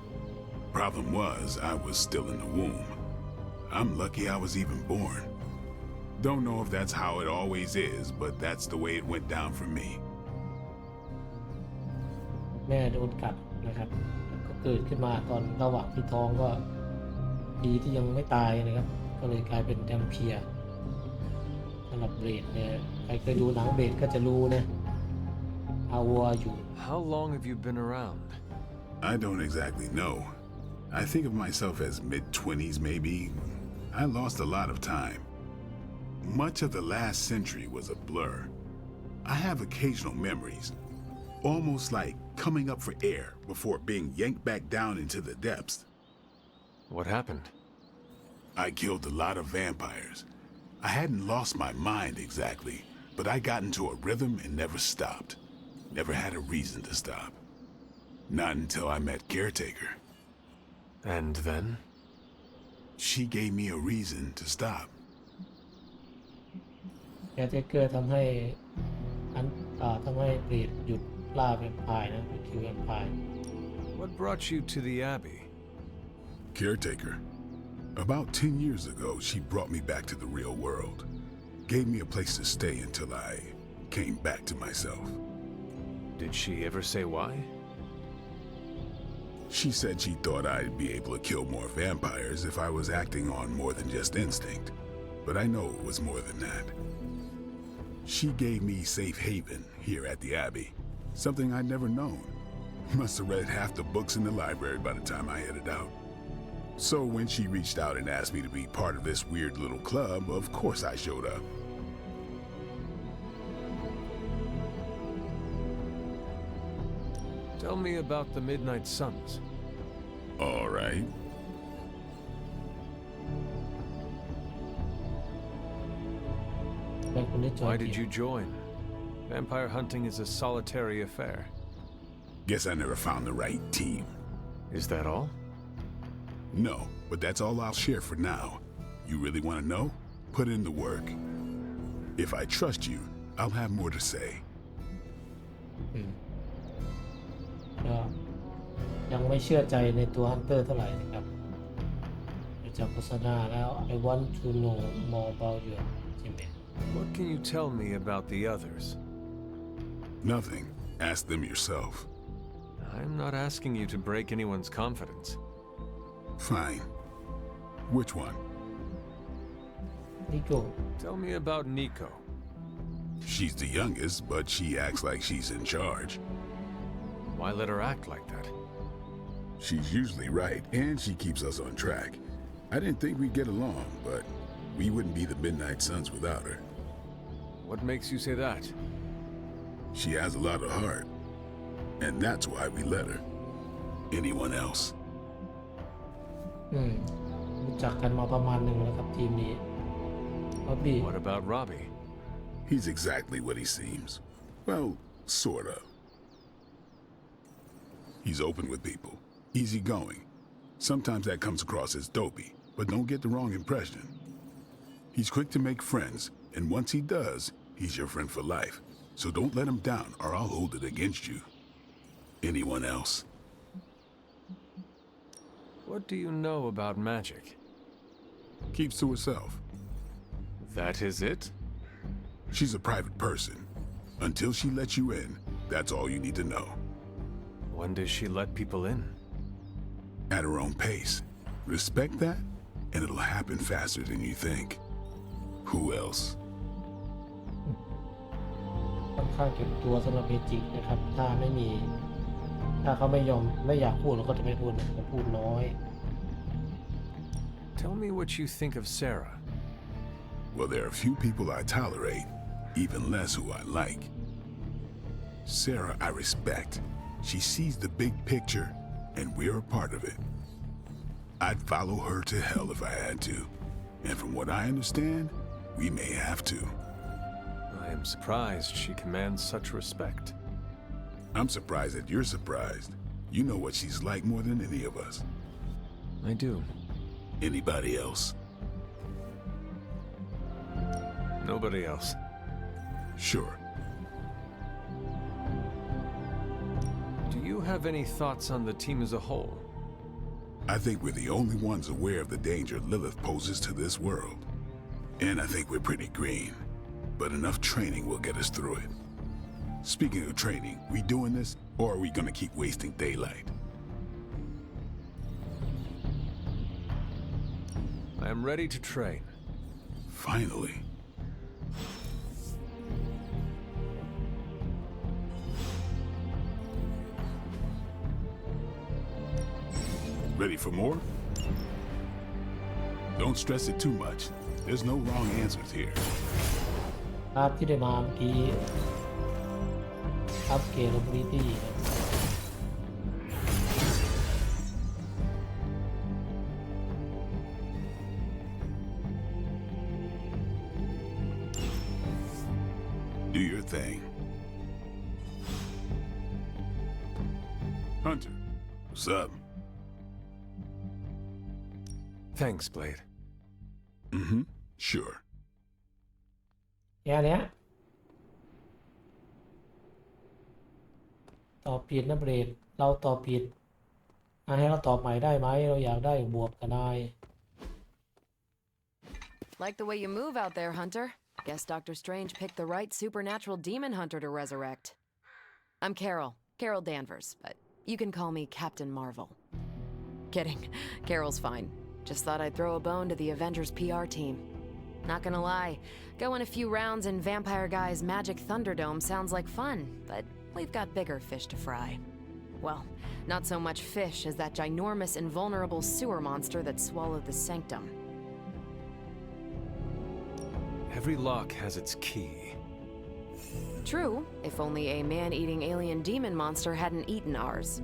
Problem was, I was still in the womb. I'm lucky I was even born. Don't know if that's how it always is, but that's the way it went down for me. แม่โดนกัดนะครับก็เกิดขึ้นมาตอนระหว่างที่ท้องก็ดีที่ยังไม่ตายนะครับก็เลยกลายเป็นแดมเพียร์สำหรับเบรดเนี่ยใครเคยดูหนังเบรดก็จะรู้นะอาวัวอยู่ How long have you been around? I don't exactly know. I think of myself as mid-20s maybe. I lost a lot of time. Much of the last century was a blur. I have occasional memories, almost like coming up for air before being yanked back down into the depths. What happened? I killed a lot of vampires. I hadn't lost my mind exactly, but I got into a rhythm and never stopped. Never had a reason to stop. Not until I met Caretaker. And then? She gave me a reason to stop. แคร์เทเกอร์ทำให้เบรดหยุดล่าแวมไพร์นะหยุดคิวแวมไพร์ What brought you to the Abbey? Caretaker. About 10 years ago, she brought me back to the real world. Gave me a place to stay until I came back to myself. Did she ever say why? She said she thought I'd be able to kill more vampires if I was acting on more than just instinct. But I know it was more than that. She gave me safe haven here at the Abbey, something I'd never known. Must have read half the books in the library by the time I headed out. So when she reached out and asked me to be part of this weird little club, of course I showed up. Tell me about the Midnight Suns. All right. Why did you join? Vampire hunting is a solitary affair. Guess I never found the right team. Is that all? No, but that's all I'll share for now. You really want to know? Put in the work. If I trust you, I'll have more to say. ยังไม่เชื่อใจในตัวฮันเตอร์เท่าไหร่นะครับจากโฆษณาแล้ว I want to know more about your team. What can you tell me about the others? Nothing. Ask them yourself. I'm not asking you to break anyone's confidence. Fine. Which one? Nico. Tell me about Nico. She's the youngest, but she acts like she's in charge. Why let her act like that? She's usually right, and she keeps us on track. I didn't think we'd get along, but we wouldn't be the Midnight Suns without her. What makes you say that? She has a lot of heart, and that's why we let her. Anyone else? รู้จักกันมาประมาณหนึ่งแล้วครับทีมนี้ What about Robbie? He's exactly what he seems. Well, sort of. He's open with people, easygoing. Sometimes that comes across as dopey, but don't get the wrong impression. He's quick to make friends, and once he does, he's your friend for life. So don't let him down, or I'll hold it against you. Anyone else? What do you know about magic? Keeps to herself. That is it? She's a private person. Until she lets you in, that's all you need to know. When does she let people in? At her own pace. Respect that, and it'll happen faster than you think. Who else? ข้างเก็บตัวสำหรับเมจิกนะครับถ้าเขาไม่อยากพูดเราก็จะไม่พูดจะพูดน้อย Tell me what you think of Sarah. Well, there are few people I tolerate, even less who I like. Sarah, I respect. She sees the big picture, and we're a part of it. I'd follow her to hell if I had to. And from what I understand, we may have to. I am surprised she commands such respect. I'm surprised that you're surprised. You know what she's like more than any of us. I do. Anybody else? Nobody else. Sure. Do you have any thoughts on the team as a whole? I think we're the only ones aware of the danger Lilith poses to this world. And I think we're pretty green. But enough training will get us through it. Speaking of training, we doing this, or are we gonna keep wasting daylight? I am ready to train. Finally. Ready for more? Don't stress it too much. There's no wrong answers here. ภาพที่ได้มาเมื่อกี้อัพเกรด ability Do your thing. Hunter, what's up? Thanks, Blade. Mm-hmm. Sure. แค่เนี้ยตอบผิดนะเบรดเราตอบผิดให้เราตอบใหม่ได้ไหมเราอยากได้บวกกับนาย Like the way you move out there, Hunter. Guess Dr. Strange picked the right supernatural demon hunter to resurrect. I'm Carol Danvers, but you can call me Captain Marvel. Kidding. Carol's fine. Just thought I'd throw a bone to the Avengers PR team. Not gonna lie, going a few rounds in Vampire Guy's Magic Thunderdome sounds like fun, but we've got bigger fish to fry. Well, not so much fish as that ginormous invulnerable sewer monster that swallowed the Sanctum. Every lock has its key. True, if only a man-eating alien demon monster hadn't eaten ours.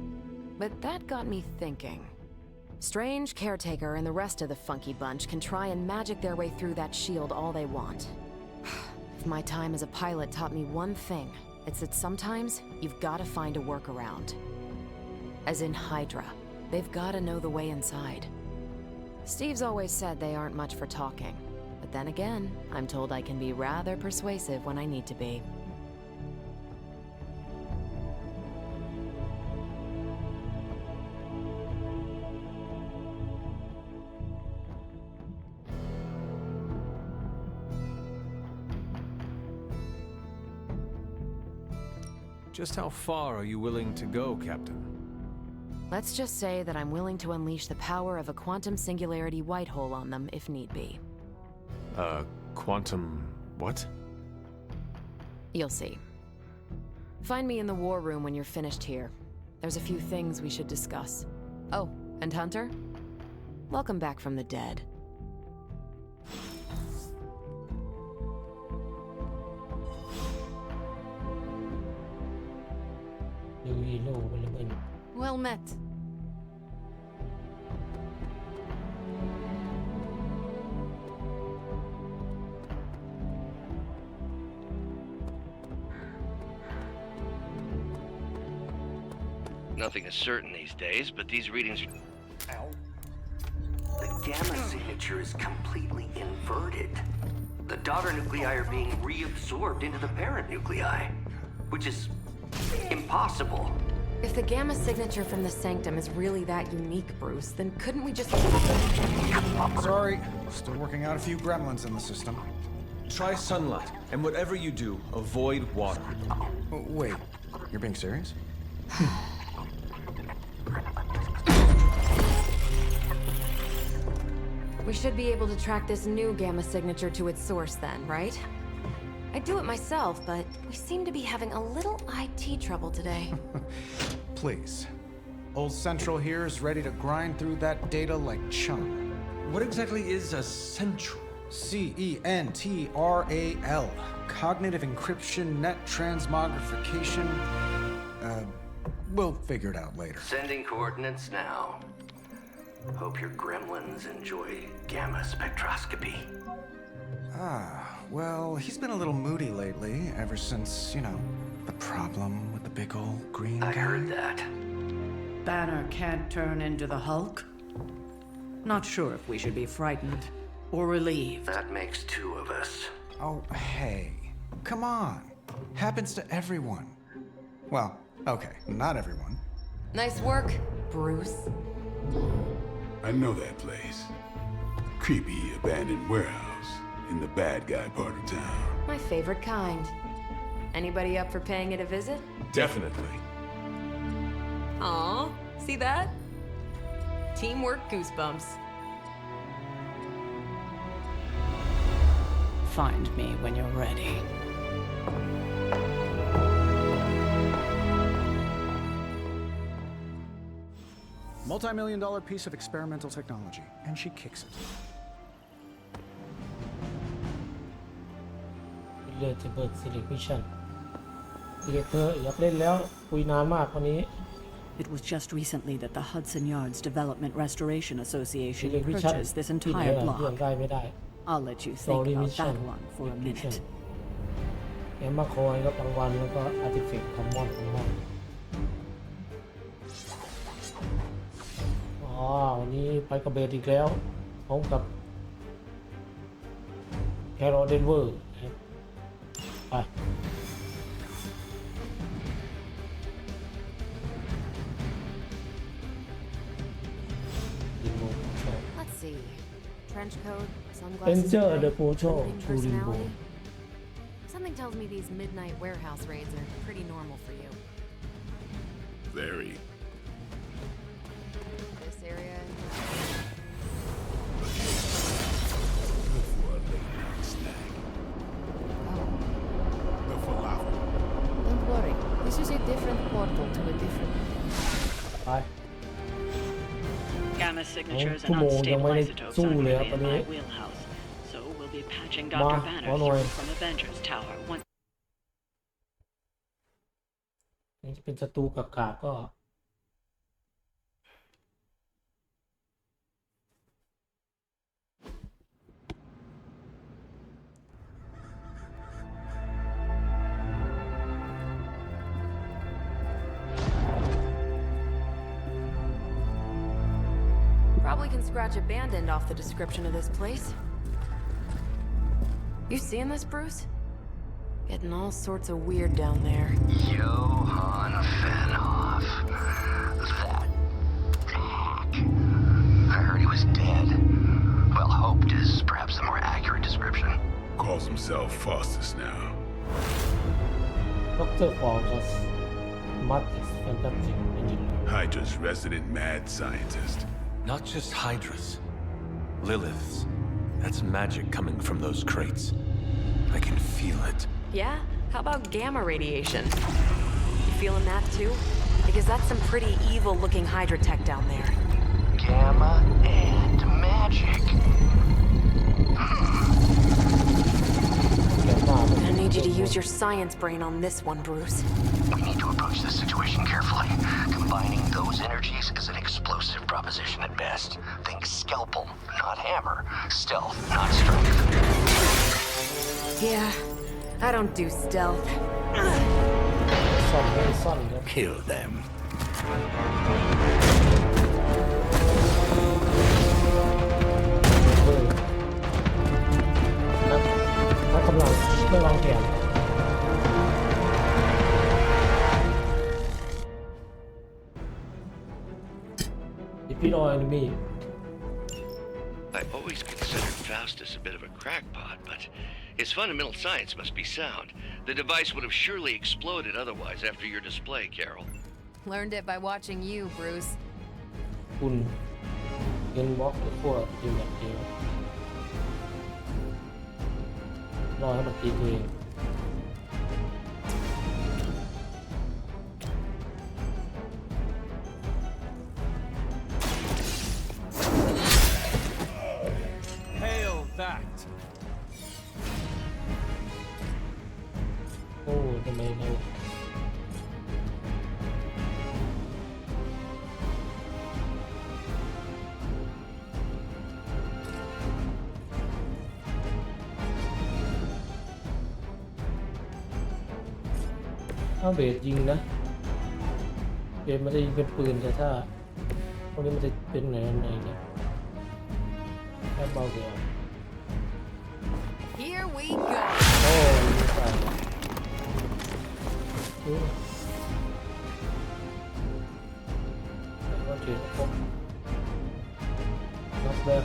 But that got me thinking. Strange, Caretaker, and the rest of the funky bunch can try and magic their way through that shield all they want. If my time as a pilot taught me one thing, it's that sometimes you've got to find a workaround. As in Hydra, they've got to know the way inside. Steve's always said they aren't much for talking. But then again, I'm told I can be rather persuasive when I need to be. Just how far are you willing to go, Captain? Let's just say that I'm willing to unleash the power of a quantum singularity white hole on them if need be. Quantum what? You'll see. Find me in the war room when you're finished here. There's a few things we should discuss. Oh, and Hunter? Welcome back from the dead. Well met. Nothing is certain these days, but these readings are... Ow. The gamma signature is completely inverted. The daughter nuclei are being reabsorbed into the parent nuclei, which is impossible. If the gamma signature from the Sanctum is really that unique, Bruce, then couldn't we just... Sorry, still working out a few gremlins in the system. Try sunlight, and whatever you do, avoid water. Oh, wait, you're being serious? We should be able to track this new gamma signature to its source then, right? I I'd do it myself, but we seem to be having a little IT trouble today. Please. Old Central here is ready to grind through that data like chum. What exactly is a central? CENTRAL. Cognitive encryption, net transmogrification. We'll figure it out later. Sending coordinates now. Hope your gremlins enjoy gamma spectroscopy. Well, he's been a little moody lately, ever since, the problem with the big old green guy. I heard that. Banner can't turn into the Hulk? Not sure if we should be frightened or relieved. That makes two of us. Oh, hey. Come on. Happens to everyone. Well, okay, not everyone. Nice work, Bruce. I know that place. Creepy abandoned warehouse in the bad guy part of town. My favorite kind. Anybody up for paying it a visit? Definitely. Aw, see that? Teamwork goosebumps. Find me when you're ready. Multi-million-dollar piece of experimental technology, and she kicks it. เลือดจะเบิด Select Mission Director อยากเล่นแล้วคุยนานมากคนนี้ It was just recently that the Hudson Yards Development Restoration Association Select Mission purchased this ที่ไหน entire ล่ะเรื่อง block. ได้ไม่ได้ I'll let you think Story about mission that one for a minute. แอมมาคอยกับรางวัลแล้วก็ Artifact Common วันนี้ไปกับเบสอีกแล้วพร้อมกับแคโรเดนเวอร์ไป Let's see. Trench coat, sunglasses, Enter the gray, Pocho limiting to Limbo. personality. Something tells me these midnight warehouse raids are pretty normal for you. Very. This area. Look for a late night snack. The falafel. Don't worry. This is a different portal to a different... ไป Gamma signatures Come and on, unstableยังไม่ได้ isotopes สู้ are เลย really ครับตอน in นี้ my wheelhouse. So we'll be patching มา Dr. ข Banner อหน่อย through from Avengers Tower once. นี่จะเป็นศัตรูกับกากก็ Probably can scratch a band end off the description of this place. You seeing this, Bruce? Getting all sorts of weird down there. Johann Fenhoff. That hack. I heard he was dead. Well, hoped is perhaps a more accurate description. Calls himself Faustus now. Dr. Faustus Matrix Fantastic Engineer Hydra's resident mad scientist. Not just Hydra's. Lilith's. That's magic coming from those crates. I can feel it. Yeah? How about gamma radiation? You feeling that too? Because that's some pretty evil-looking Hydra tech down there. Gamma and magic. I'm gonna need you to use your science brain on this one, Bruce. We need to approach this situation carefully. Combining those energies is an explosive proposition at best. Think scalpel, not hammer. Stealth, not strength. Yeah, I don't do stealth. ซ่อนไม่ซ่อนครับ Kill them. นักกำลังไม่วางแผน Defeat all enemy. I always considered Faustus a bit of a crackpot, but his fundamental science must be sound. The device would have surely exploded otherwise after your display, Carol. Learned it by watching you, Bruce. คุณเงินบล็อกหรือพวกเดียวแบบเดียวรอให้มันตีตัวเอง fact. โอ้ทำไมเราถ้าเบสยิงนะเบสไม่ได้ยิงเป็นปืนแต่ถ้าพวกนี้มันจะเป็นไหนเนี่ยแค่เบาเดียว Here we go. โอ้ยตายแล้วก็เจอพวกน็อกแบบ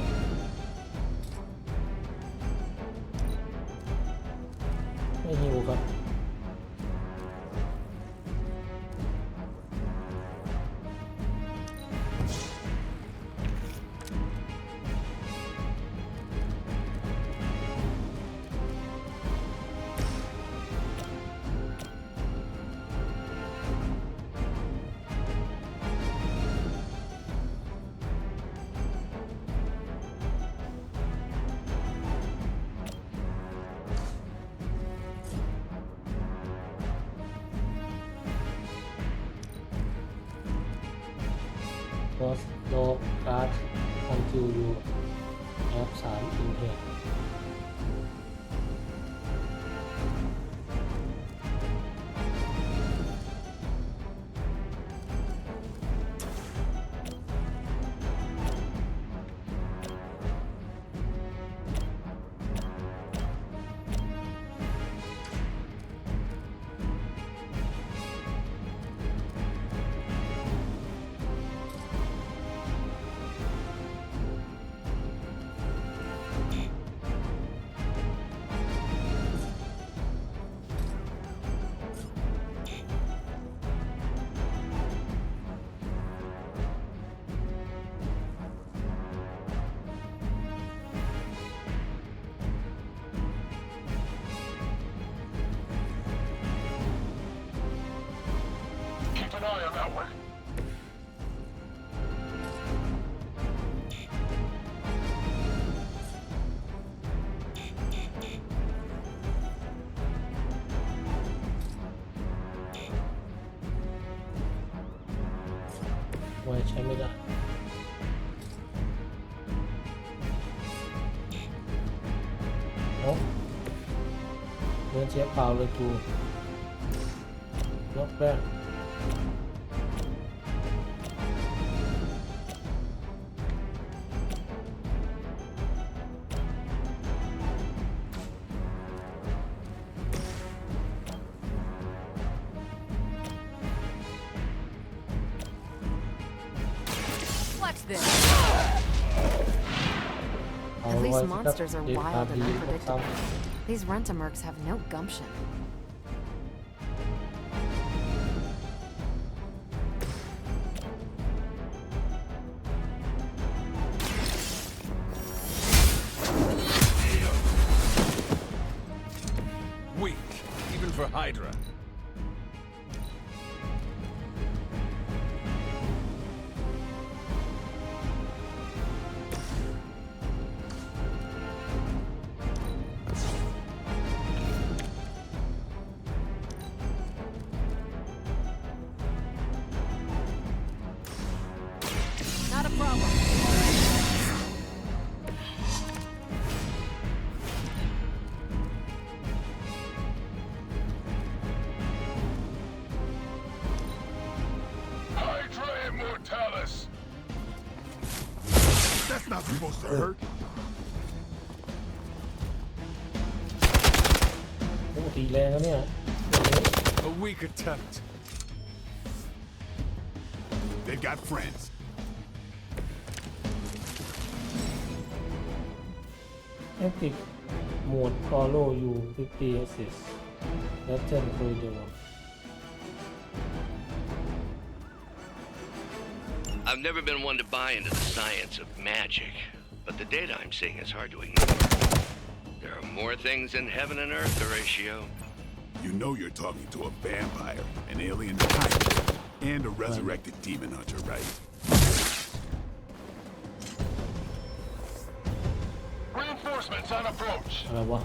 ไม่หิวครับโลการ์ดคันคิวยูแอป3อินเทอร์ไว้ใช้ไม่ได้โอ้เดินเสียเปล่าเลยกูล็อกแรกAt least monsters are wild and unpredictable. These rent-a-mercs have no gumption. Weak, even for Hydra. Not a problem. Hydra Immortalis! That's not supposed to hurt. โอ้ตีแรงแล้วเนี่ย A weak attempt. They've got friends. Epic mode follow you 50 assist Legend corridor I've never been one to buy into the science of magic, but the data I'm seeing is hard to ignore. There are more things in heaven and earth, Horatio. You know you're talking to a vampire, an alien tyrant, and a resurrected demon hunter, right? Reinforcements on approach. อะไรวะ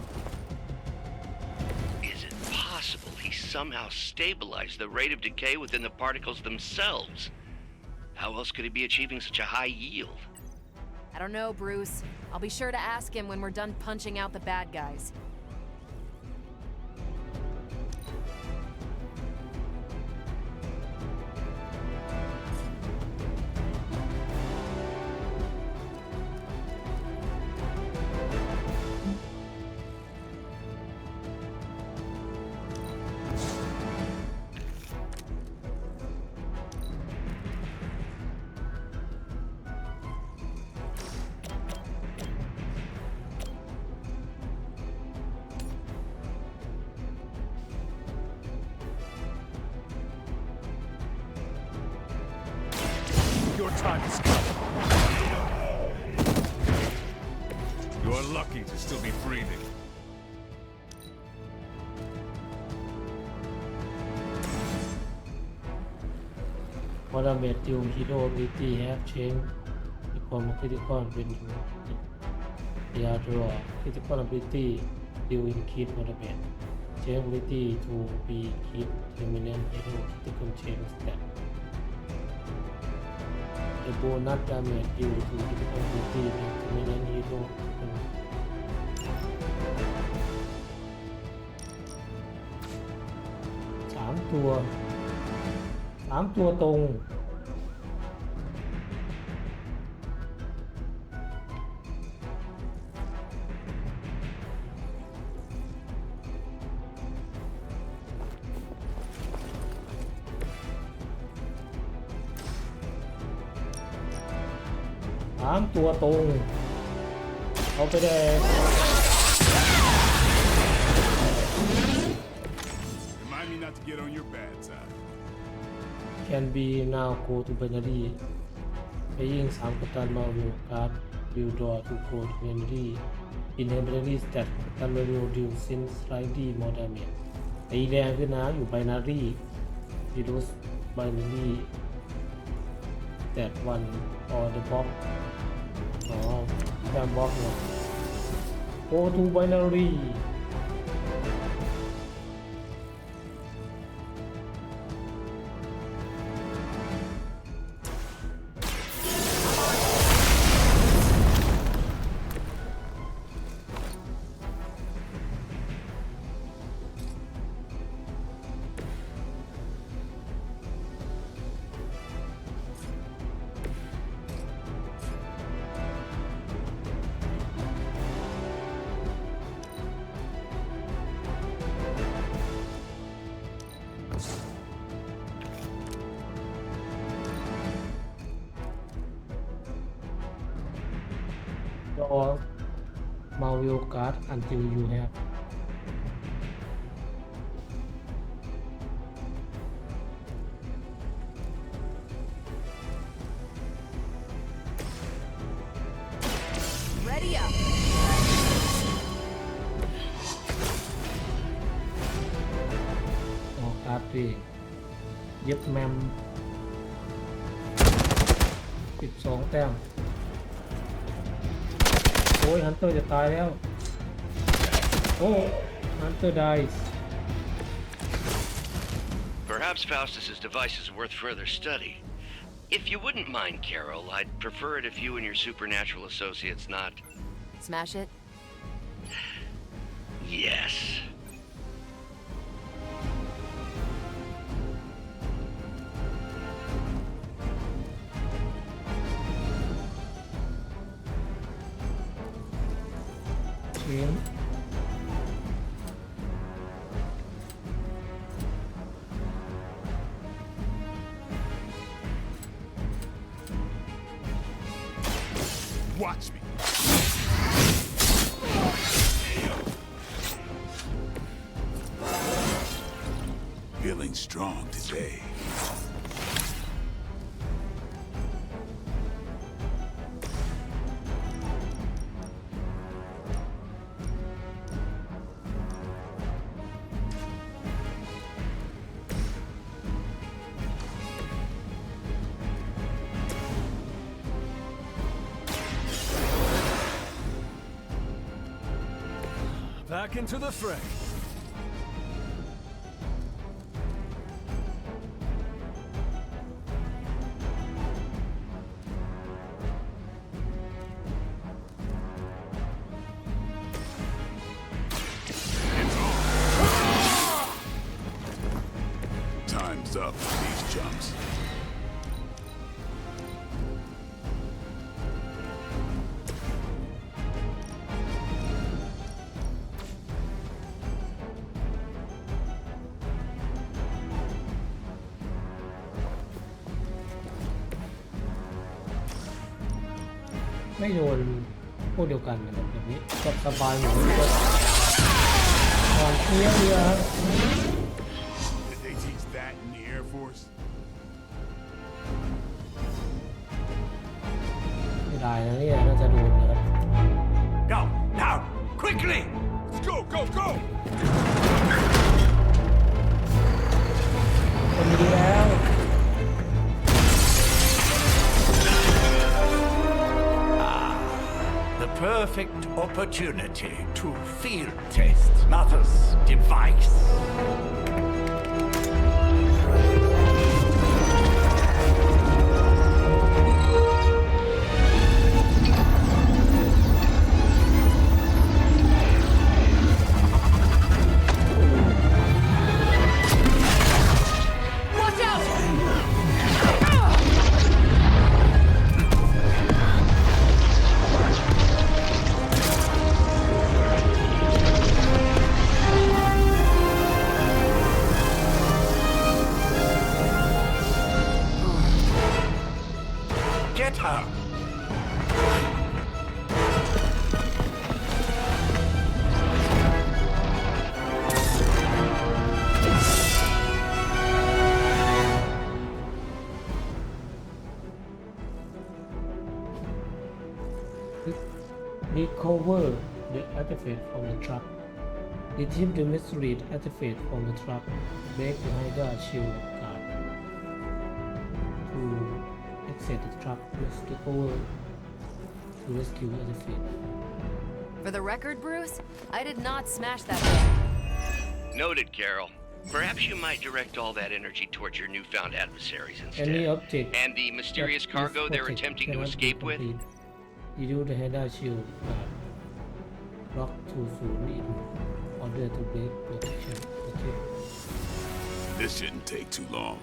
Is it possible he somehow stabilized the rate of decay within the particles themselves? How else could he be achieving such a high yield? I don't know, Bruce. I'll be sure to ask him when we're done punching out the bad guys. Your time is coming. You are lucky to still be breathing. พอดาเมจติวฮีโร่บิตี้แฮปเชนมีความคริติคอลเป็นอยู่ยาดัวคริติคอลบิตี้ติวอินคิดพอดาเมจเชนบิตี้ทูบีคิดเทอร์มินนฮีโร่คริติคอลเชนสแตทThe bonus damage due to critical ability and permanent hero 3 ตัวตรงตัวตรงเอาไปแดง Remind me not to get on your bad side. Can be now go to binary ไปยิง3กัปตันมาวิวการ์ดวิวดอทูโกto binary in binary stat กัปตันมาวิวดิวซิน slightly more damage ตีแรงขึ้นนะอยู่ binary reduce binary stat 1 or the box แต้มบล็อกเนี่ย Go to binary รอ Marvel card until you have Ready up. ออกการ์ดดิเย็บแมม12 แต้มโอ้ยฮันเตอร์จะตายแล้วโอ้ฮันเตอร์ dies Perhaps Faustus's device is worth further study. If you wouldn't mind, Carol, I'd prefer it if you and your supernatural associates not... Smash it? Yes. Game Watch me. Feeling strong today. Back into the fray. ไม่โดนพวกเดียวกันนะครับแบบนี้ก็สบายอยู่ก็อ่อนเพลียเลยครับไม่ได้นะเนี่ยน่าจะโดนนะครับ Go now quickly let's go go go คนดีแล้ว The perfect opportunity to field test Mother's device. Watch out! Get her. Recover the artifact from the truck. Retrieve the mystery artifact from the truck. Break the Hydra shield guard. To exit the truck, use the cover to rescue the artifact. For the record, Bruce, I did not smash that thing. Noted, Carol. Perhaps you might direct all that energy towards your newfound adversaries instead. Any object and the mysterious cargo they're attempting to escape with? Reduce the Hydra shield guard. Lock to zone in order to break protection. Okay. This shouldn't take too long.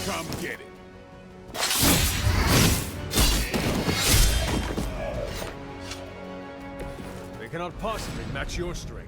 Come get it. They cannot possibly match your strength.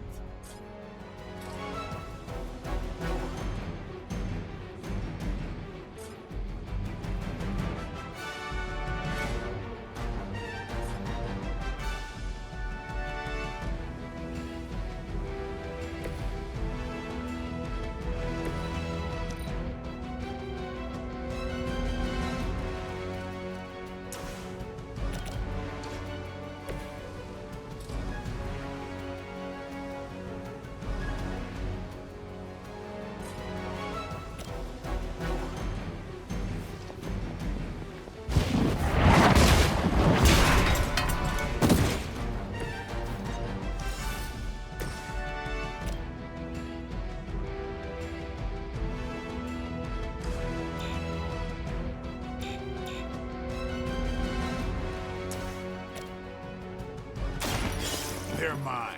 They're mine.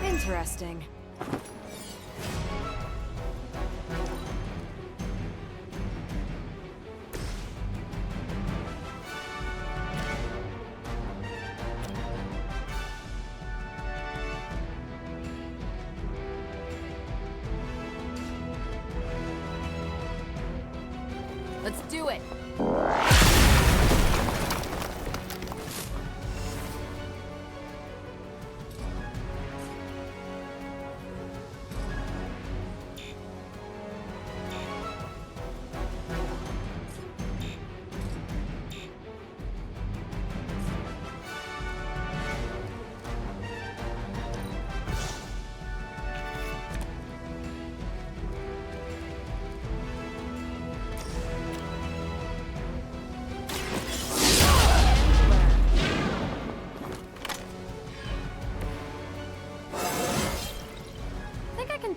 Interesting. Let's do it.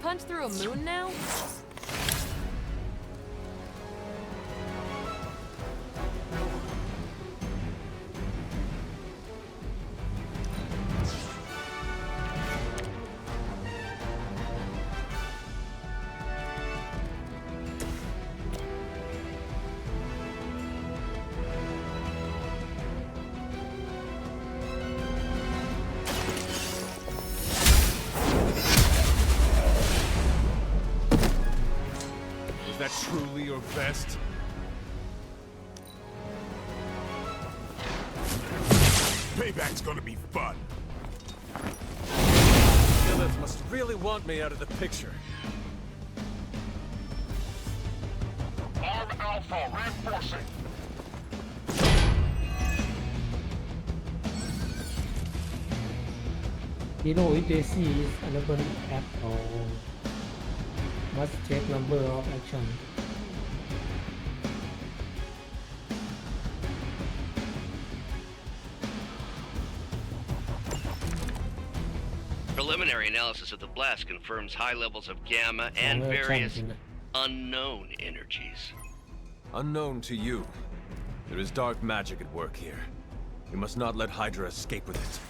Punch through a moon now? That truly your best? Payback's gonna be fun. Lilith must really want me out of the picture. Arm Alpha reinforcing. If they see is available at all. Must check number of action. Preliminary analysis of the blast confirms high levels of gamma and various unknown energies. Unknown to you. There is dark magic at work here. You must not let Hydra escape with it.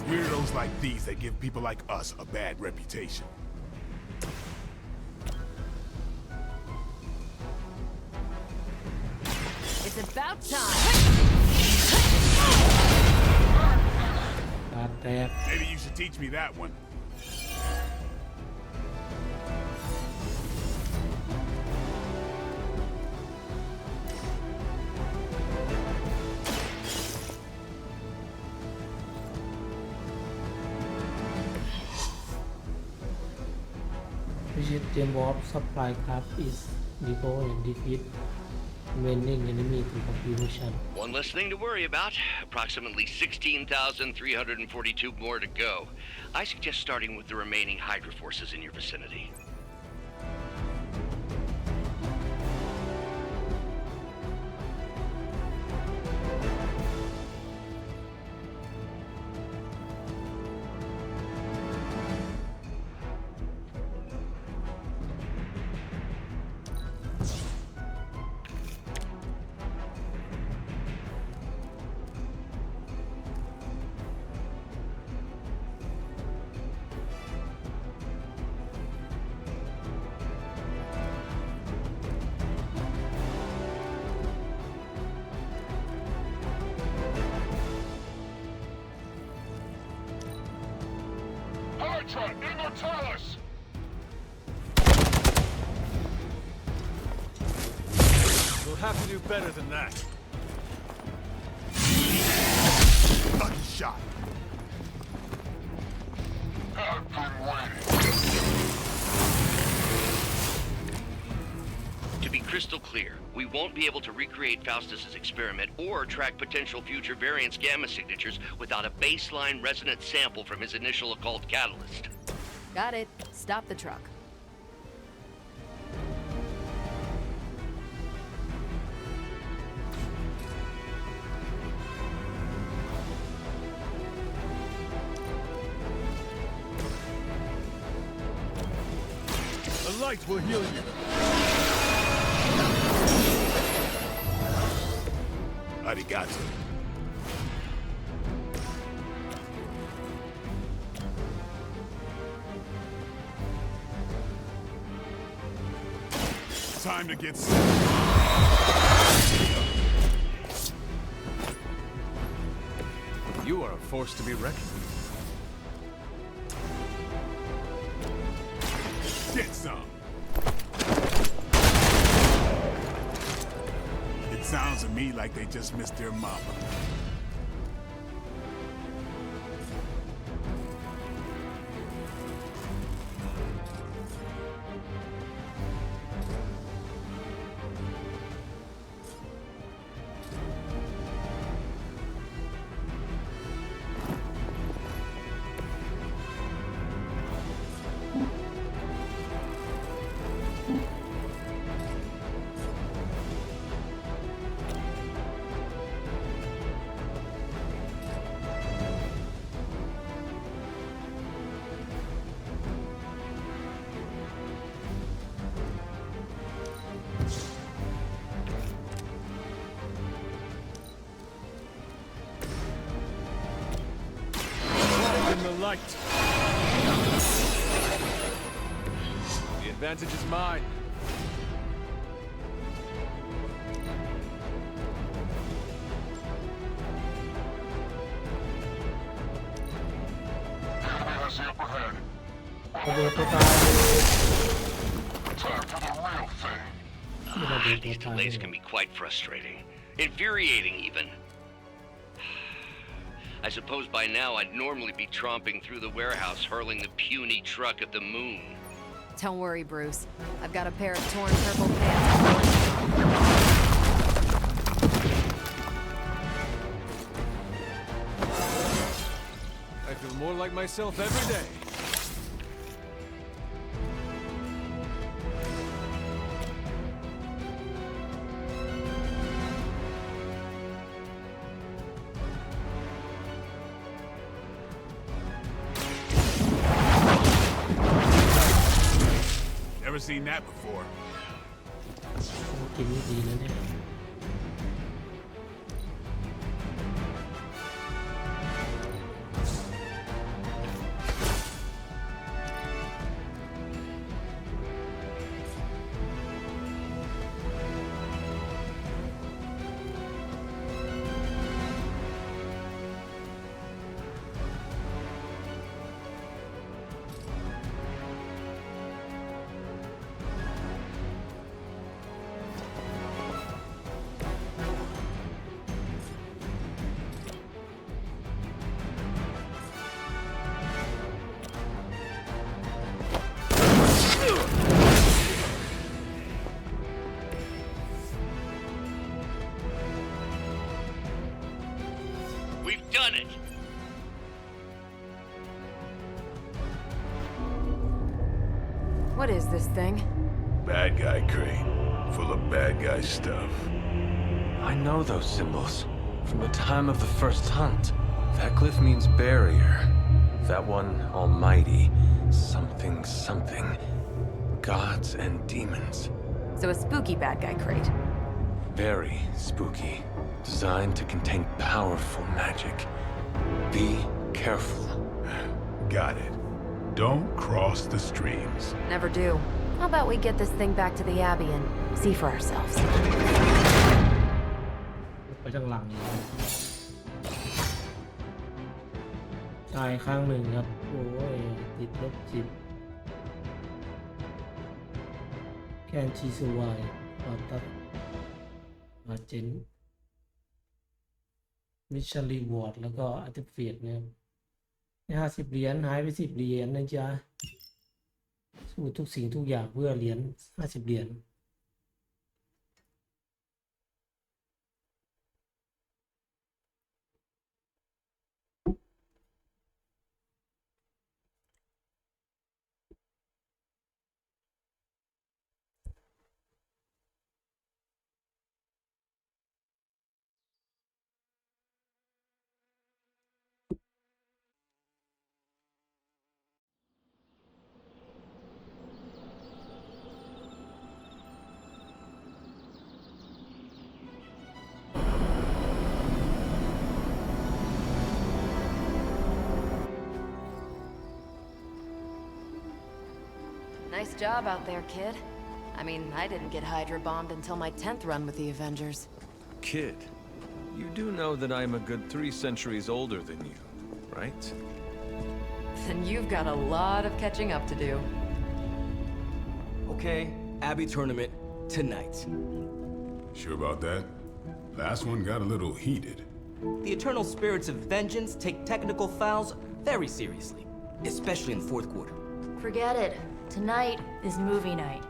Weirdos like these that give people like us a bad reputation. It's about time. Maybe you should teach me that one. Gem of supply craft is depot and defeat remaining enemy to complete mission. One less thing to worry about. Approximately 16,342 more to go. I suggest starting with the remaining Hydra forces in your vicinity. Hydra Immortalis! We'll have to do better than that. Lucky shot. I've been waiting. To be crystal clear, we won't be able to recreate Faustus's experiment or track potential future variance gamma signatures without a baseline resonance sample from his initial occult catalyst. Got it. Stop the truck. light will heal you. Arigato. Time to get You are a force to be reckoned with. Get some. It sounds to me like they just missed their mama. In the light. The advantage is mine. Enemy has the upper hand. ระเบิดตัวตาย Time for the real thing. These delays can be quite frustrating. Infuriating, even. I suppose by now I'd normally be tromping through the warehouse hurling the puny truck at the moon. Don't worry, Bruce. I've got a pair of torn purple pants. I feel more like myself every day. Never seen that before. กินดีนะเนี่ย We've done it! What is this thing? Bad guy crate. Full of bad guy stuff. I know those symbols from the time of the first hunt. That glyph means barrier. That one, almighty. Something, something. Gods and demons. So a spooky bad guy crate. Very spooky. Designed to contain powerful magic. Be careful. Got it. Don't cross the streams. Never do. How about we get this thing back to the Abbey and see for ourselves? ไปทางหลังตายข้างหนึ่งครับ โอ้ยติดลบจิตแคนชีสวายปาตัดมาเจนมิชชันรีวอร์ดแล้วก็อาร์ติเฟกต์นะครับใน50 เหรียญหายไป10 เหรียญนะจ๊ะสู้ทุกสิ่งทุกอย่างเพื่อเหรียญ50 เหรียญ Nice job out there, kid. I mean, I didn't get Hydra bombed until my 10th run with the Avengers. Kid, you do know that I'm a good 3 centuries older than you, right? Then you've got a lot of catching up to do. Okay, Abbey tournament tonight. Sure about that? Last one got a little heated. The eternal spirits of vengeance take technical fouls very seriously, especially in the fourth quarter. Forget it. Tonight is movie night.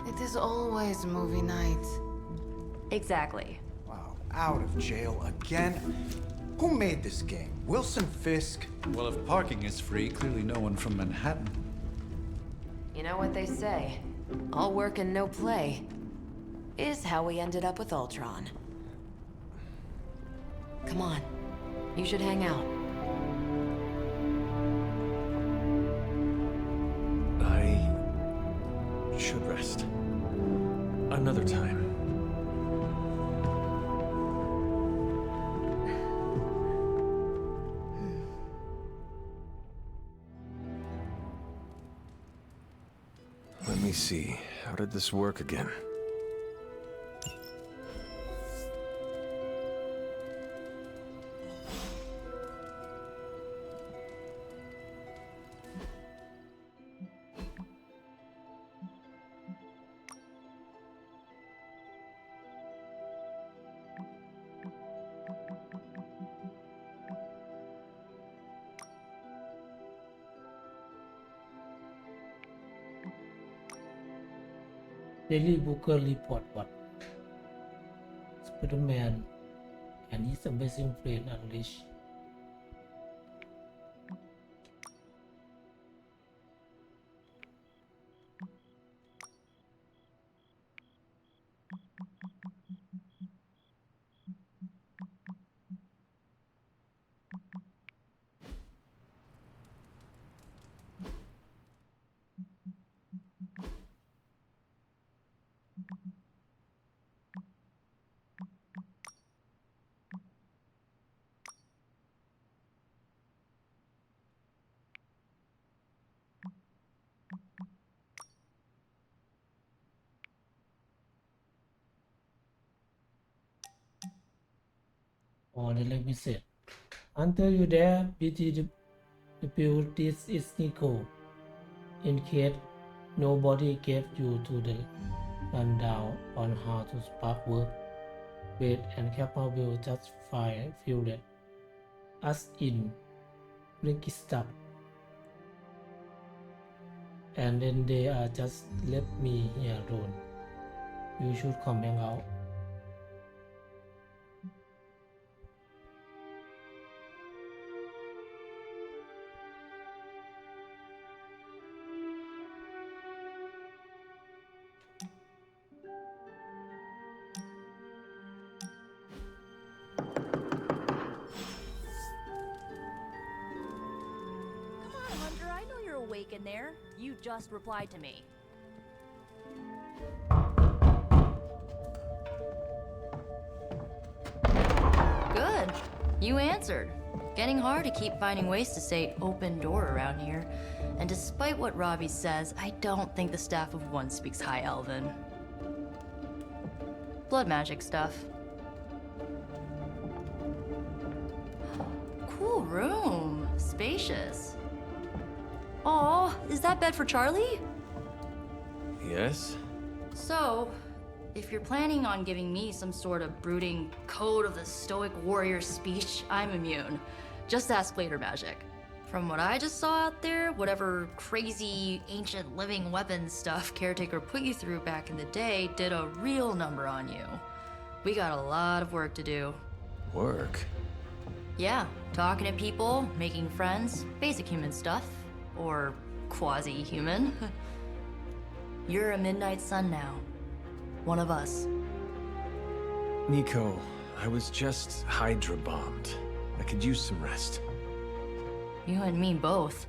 It is always movie night. Exactly. Wow, out of jail again? Who made this game? Wilson Fisk? Well, if parking is free, clearly no one from Manhattan. You know what they say? All work and no play is how we ended up with Ultron. Come on. You should hang out. I should rest. Another time. Let me see. How did this work again? Daily Booker report what Spider-Man and his amazing friend unleash or the like we said until you there BTW this is Nico in case nobody gave you to the rundown on how to spark work wait and Kappa will just feel that us in blinky stuff and then they are just left me here alone. You should come hang out. In there, you just replied to me. Good. You answered. Getting hard to keep finding ways to say open door around here. And despite what Robbie says, I don't think the staff of One speaks High Elven. Blood magic stuff. Cool room. Spacious. Aw, is that bed for Charlie? Yes? So, if you're planning on giving me some sort of brooding code of the stoic warrior speech, I'm immune. Just ask later magic. From what I just saw out there, whatever crazy ancient living weapons stuff Caretaker put you through back in the day did a real number on you. We got a lot of work to do. Work? Yeah, talking to people, making friends, basic human stuff. Or quasi-human. You're a midnight sun now. One of us. Nico, I was just Hydra bombed. I could use some rest. You and me both.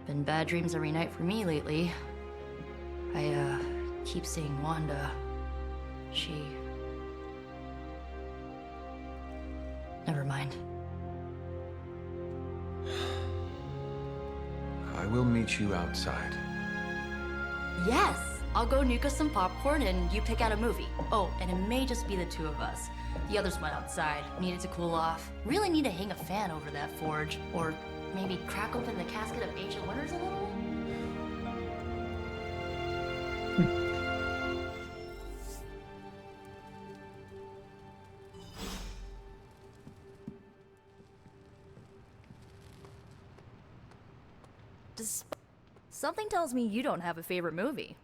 Been bad dreams every night for me lately. I, keep seeing Wanda. She... Never mind. I will meet you outside. Yes! I'll go nuke us some popcorn and you pick out a movie. Oh, and it may just be the two of us. The others went outside, needed to cool off. Really need to hang a fan over that forge. Or maybe crack open the casket of Ancient Wonders a little? Something tells me you don't have a favorite movie.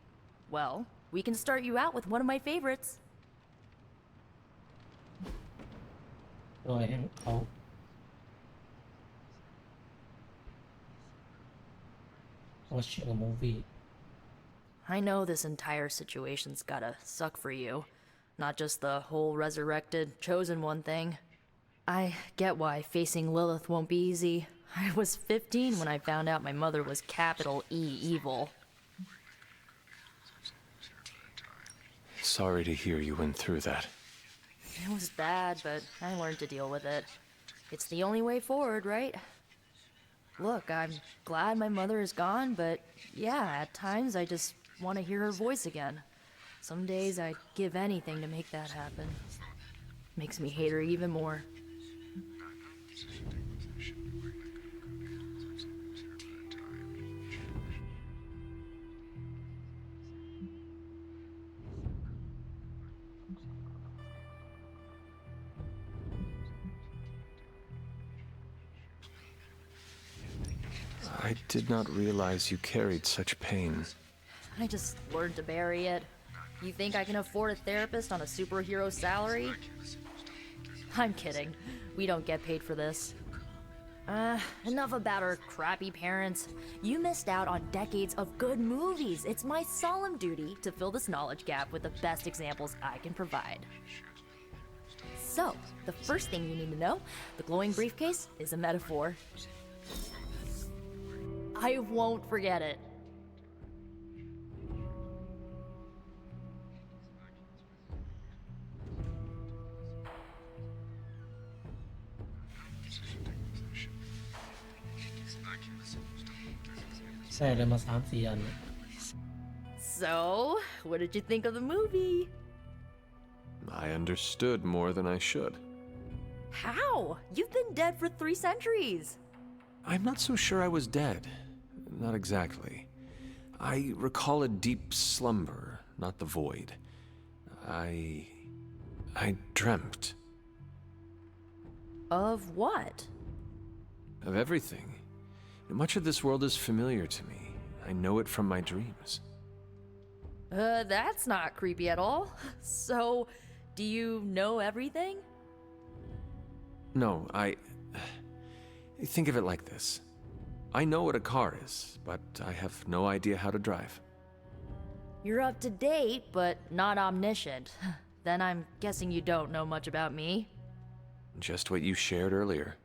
Well, we can start you out with one of my favorites. โดยให้เขา watch a movie. I know this entire situation's gotta suck for you. Not just the whole resurrected, chosen one thing. I get why facing Lilith won't be easy. I was 15 when I found out my mother was capital E evil. Sorry to hear you went through that. It was bad, but I learned to deal with it. It's the only way forward, right? Look, I'm glad my mother is gone, but yeah, at times I just want to hear her voice again. Some days I'd give anything to make that happen. Makes me hate her even more. I did not realize you carried such pain. I just learned to bury it. You think I can afford a therapist on a superhero salary? I'm kidding. We don't get paid for this. Enough about our crappy parents. You missed out on decades of good movies. It's my solemn duty to fill this knowledge gap with the best examples I can provide. So, the first thing you need to know, the glowing briefcase is a metaphor. I won't forget it. So, what did you think of the movie? I understood more than I should. How? You've been dead for 3 centuries. I'm not so sure I was dead. Not exactly. I recall a deep slumber, not the void. I dreamt. Of what? Of everything. Much of this world is familiar to me. I know it from my dreams. That's not creepy at all. So, do you know everything? No, think of it like this. I know what a car is, but I have no idea how to drive. You're up to date, but not omniscient. Then I'm guessing you don't know much about me. Just what you shared earlier.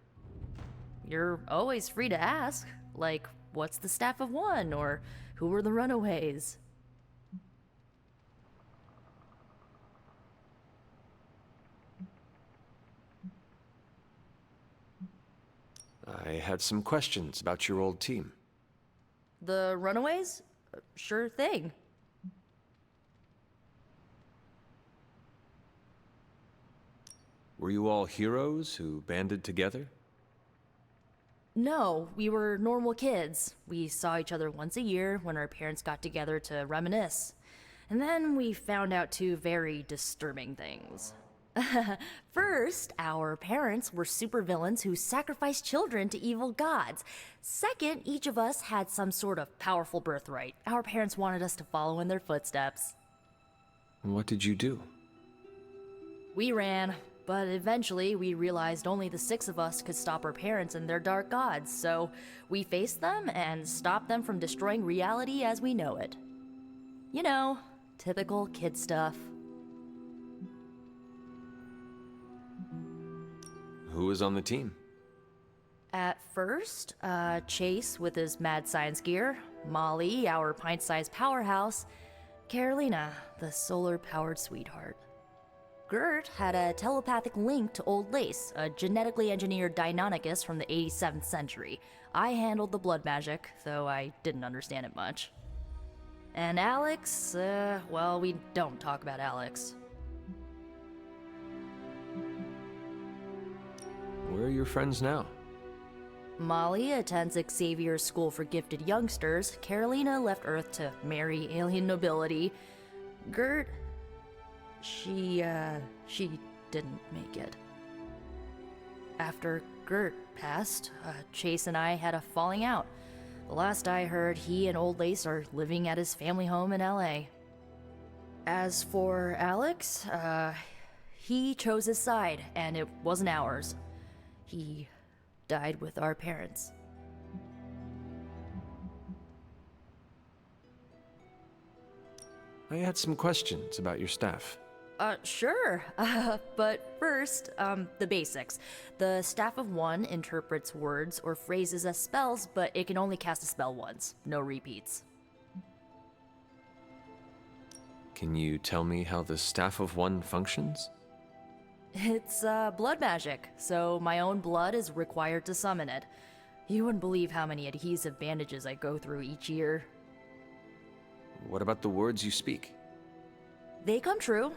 You're always free to ask. Like, what's the staff of one? Or who were the runaways? I had some questions about your old team. The runaways? Sure thing. Were you all heroes who banded together? No, we were normal kids. We saw each other once a year when our parents got together to reminisce. And then we found out 2 very disturbing things. First, our parents were supervillains who sacrificed children to evil gods. Second, each of us had some sort of powerful birthright. Our parents wanted us to follow in their footsteps. What did you do? We ran, but eventually we realized only the 6 of us could stop our parents and their dark gods, so we faced them and stopped them from destroying reality as we know it. You know, typical kid stuff. Who was on the team? At first, Chase with his mad science gear, Molly, our pint-sized powerhouse, Carolina, the solar-powered sweetheart. Gert had a telepathic link to Old Lace, a genetically engineered Deinonychus from the 87th century. I handled the blood magic, though I didn't understand it much. And Alex, well, we don't talk about Alex. Where are your friends now? Molly attends Xavier's School for Gifted Youngsters. Carolina left Earth to marry alien nobility. Gert, she didn't make it. After Gert passed, Chase and I had a falling out. The last I heard, he and Old Lace are living at his family home in LA. As for Alex, he chose his side, and it wasn't ours. He died with our parents. I had some questions about your staff. Sure. But first, the basics. The Staff of One interprets words or phrases as spells, but it can only cast a spell once. No repeats. Can you tell me how the Staff of One functions? It's, blood magic, so my own blood is required to summon it. You wouldn't believe how many adhesive bandages I go through each year. What about the words you speak? They come true.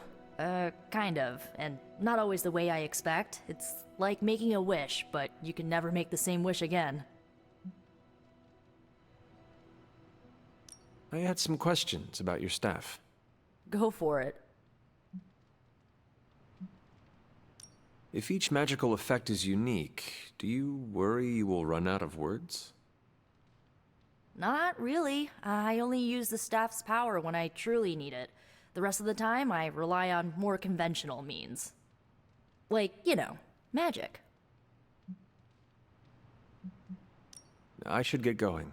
Kind of, and not always the way I expect. It's like making a wish, but you can never make the same wish again. I had some questions about your staff. Go for it. If each magical effect is unique, do you worry you will run out of words? Not really. I only use the staff's power when I truly need it. The rest of the time, I rely on more conventional means. Like, you know, magic. I should get going.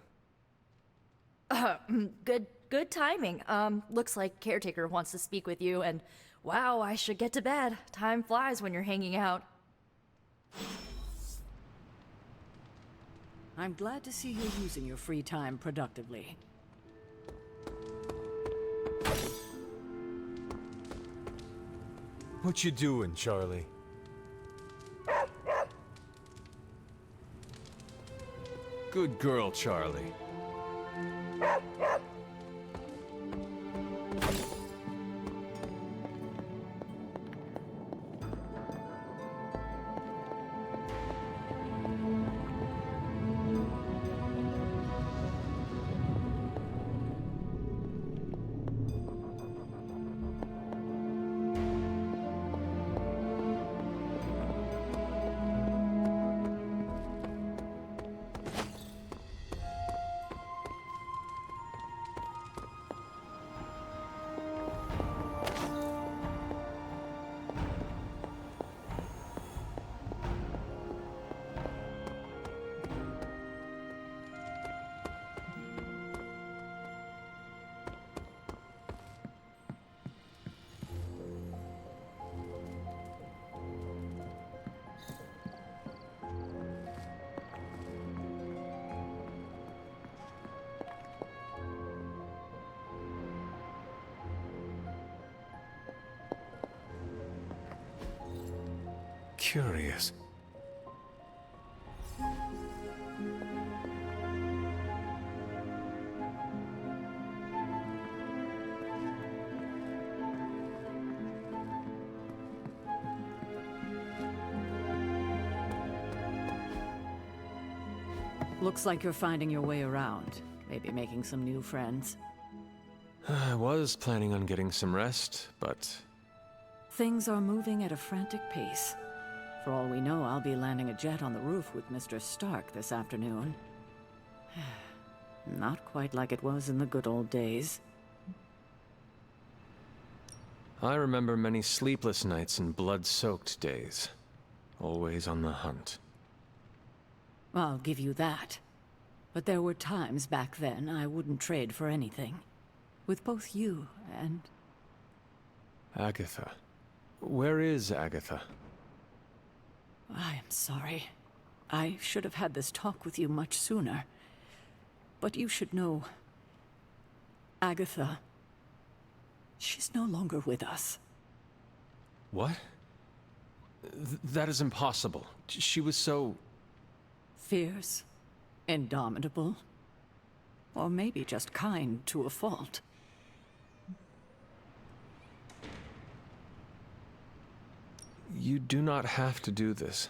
Good timing. Looks like Caretaker wants to speak with you, and wow, I should get to bed. Time flies when you're hanging out. I'm glad to see you using your free time productively. What you doing, Charlie? Good girl, Charlie. Curious. Looks like you're finding your way around. Maybe making some new friends. I was planning on getting some rest, but... Things are moving at a frantic pace. For all we know, I'll be landing a jet on the roof with Mr. Stark this afternoon. Not quite like it was in the good old days. I remember many sleepless nights and blood-soaked days. Always on the hunt. I'll give you that. But there were times back then I wouldn't trade for anything. With both you and... Agatha. Where is Agatha? I am sorry. I should have had this talk with you much sooner. But you should know... Agatha... She's no longer with us. What? That is impossible. She was so... Fierce, indomitable, or maybe just kind to a fault. You do not have to do this.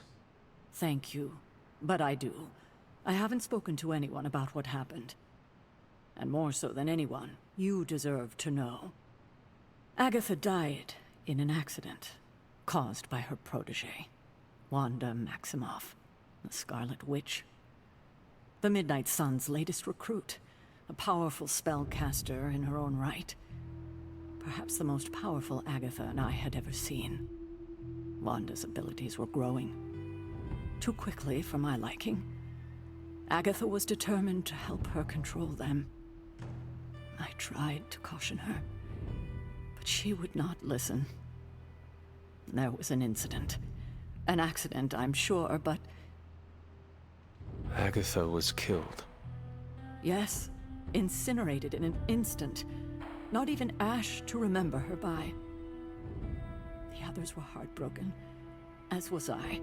Thank you, but I do. I haven't spoken to anyone about what happened. And more so than anyone, you deserve to know. Agatha died in an accident caused by her protege, Wanda Maximoff, the Scarlet Witch. The Midnight Sun's latest recruit, a powerful spellcaster in her own right. Perhaps the most powerful Agatha and I had ever seen. Wanda's abilities were growing. Too quickly for my liking. Agatha was determined to help her control them. I tried to caution her, but she would not listen. There was an incident. An accident, I'm sure, but... Agatha was killed. Yes, incinerated in an instant. Not even ash to remember her by. The others were heartbroken, as was I.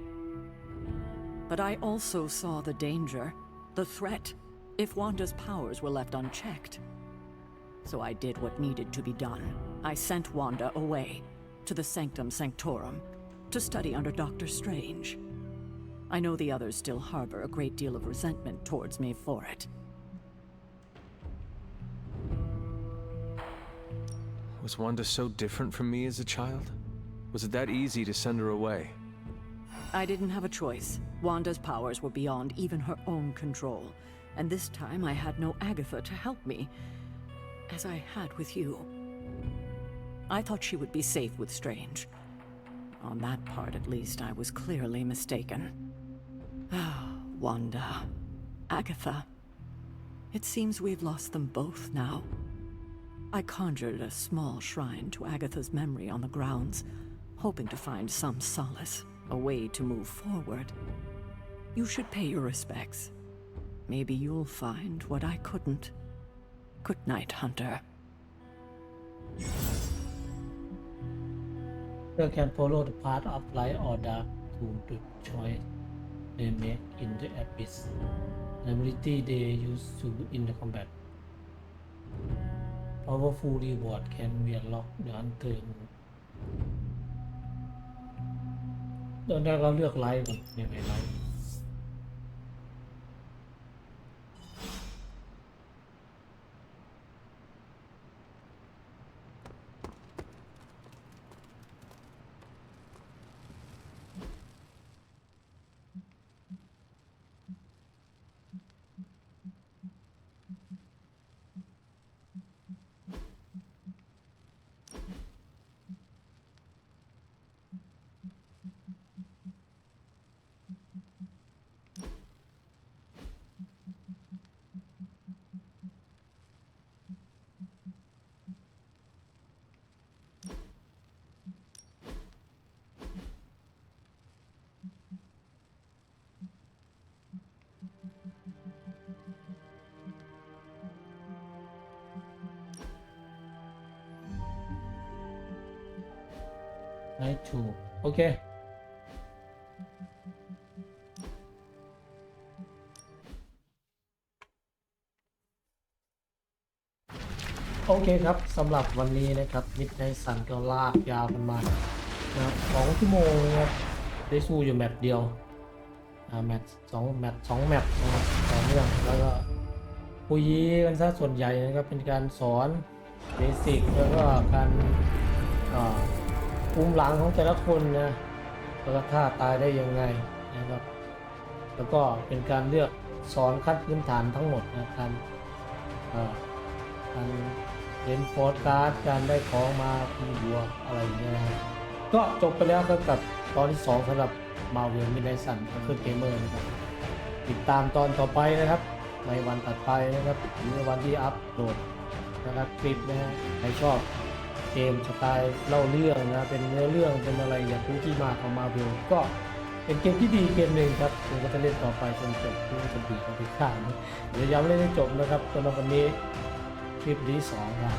But I also saw the danger, the threat, if Wanda's powers were left unchecked. So I did what needed to be done. I sent Wanda away, to the Sanctum Sanctorum, to study under Doctor Strange. I know the others still harbor a great deal of resentment towards me for it. Was Wanda so different from me as a child? Was it that easy to send her away? I didn't have a choice. Wanda's powers were beyond even her own control. And this time I had no Agatha to help me, as I had with you. I thought she would be safe with Strange. On that part, at least, I was clearly mistaken. Ah, Wanda. Agatha. It seems we've lost them both now. I conjured a small shrine to Agatha's memory on the grounds, hoping to find some solace, a way to move forward. You should pay your respects. Maybe you'll find what I couldn't. Good night, Hunter. You can follow the path of light or dark to the choice they make in the abyss. An ability they use to in the combat. Powerful reward can be unlocked ย้อนเติมตอนแรกเราเลือกไลท์ก่อนยังไงไลท์ ไลท์ถูกโอเคโอเคครับสำหรับวันนี้นะครับมิดไนท์ซันก็ลากยาวกันมานะครับ2 ชั่วโมงนะครับได้สู้อยู่แมตช์เดียวแมตช์2 แมตช์นะครับต่อเนื่องแล้วก็คุยกันซะส่วนใหญ่นะครับเป็นการสอนเบสิกแล้วก็การภูมิหลังของแต่ละคนนะแล้วก็ท่าตายได้ยังไงนะครับแล้วก็เป็นการเลือกสอนขั้นพื้นฐานทั้งหมดนะการเล่นฟอร์ดการ์ดการได้ของมาตีบัวอะไรอย่างเงี้ยนะก็จบไปแล้วครับกับตอนที่2สำหรับ Marvel Midnight Sun ก็คือเกมเมอร์นะครับติดตามตอนต่อไปนะครับในวันถัดไปนะครับในวันที่อัปโหลดนะครับคลิปนะฮะใครชอบเกมสไตล์เล่าเรื่องนะเป็นเนื้อเรื่องเป็นอะไรอยากรู้ที่มาของ Marvel ก็เป็นเกมที่ดีเกมหนึ่งครับผมก็จะเล่นต่อไปจนจบเพื่อจะบีบเอาไปข้างเดี๋ยวย้ำเล่นให้จบนะครับสำหรับวันนี้คลิปที่2ครับ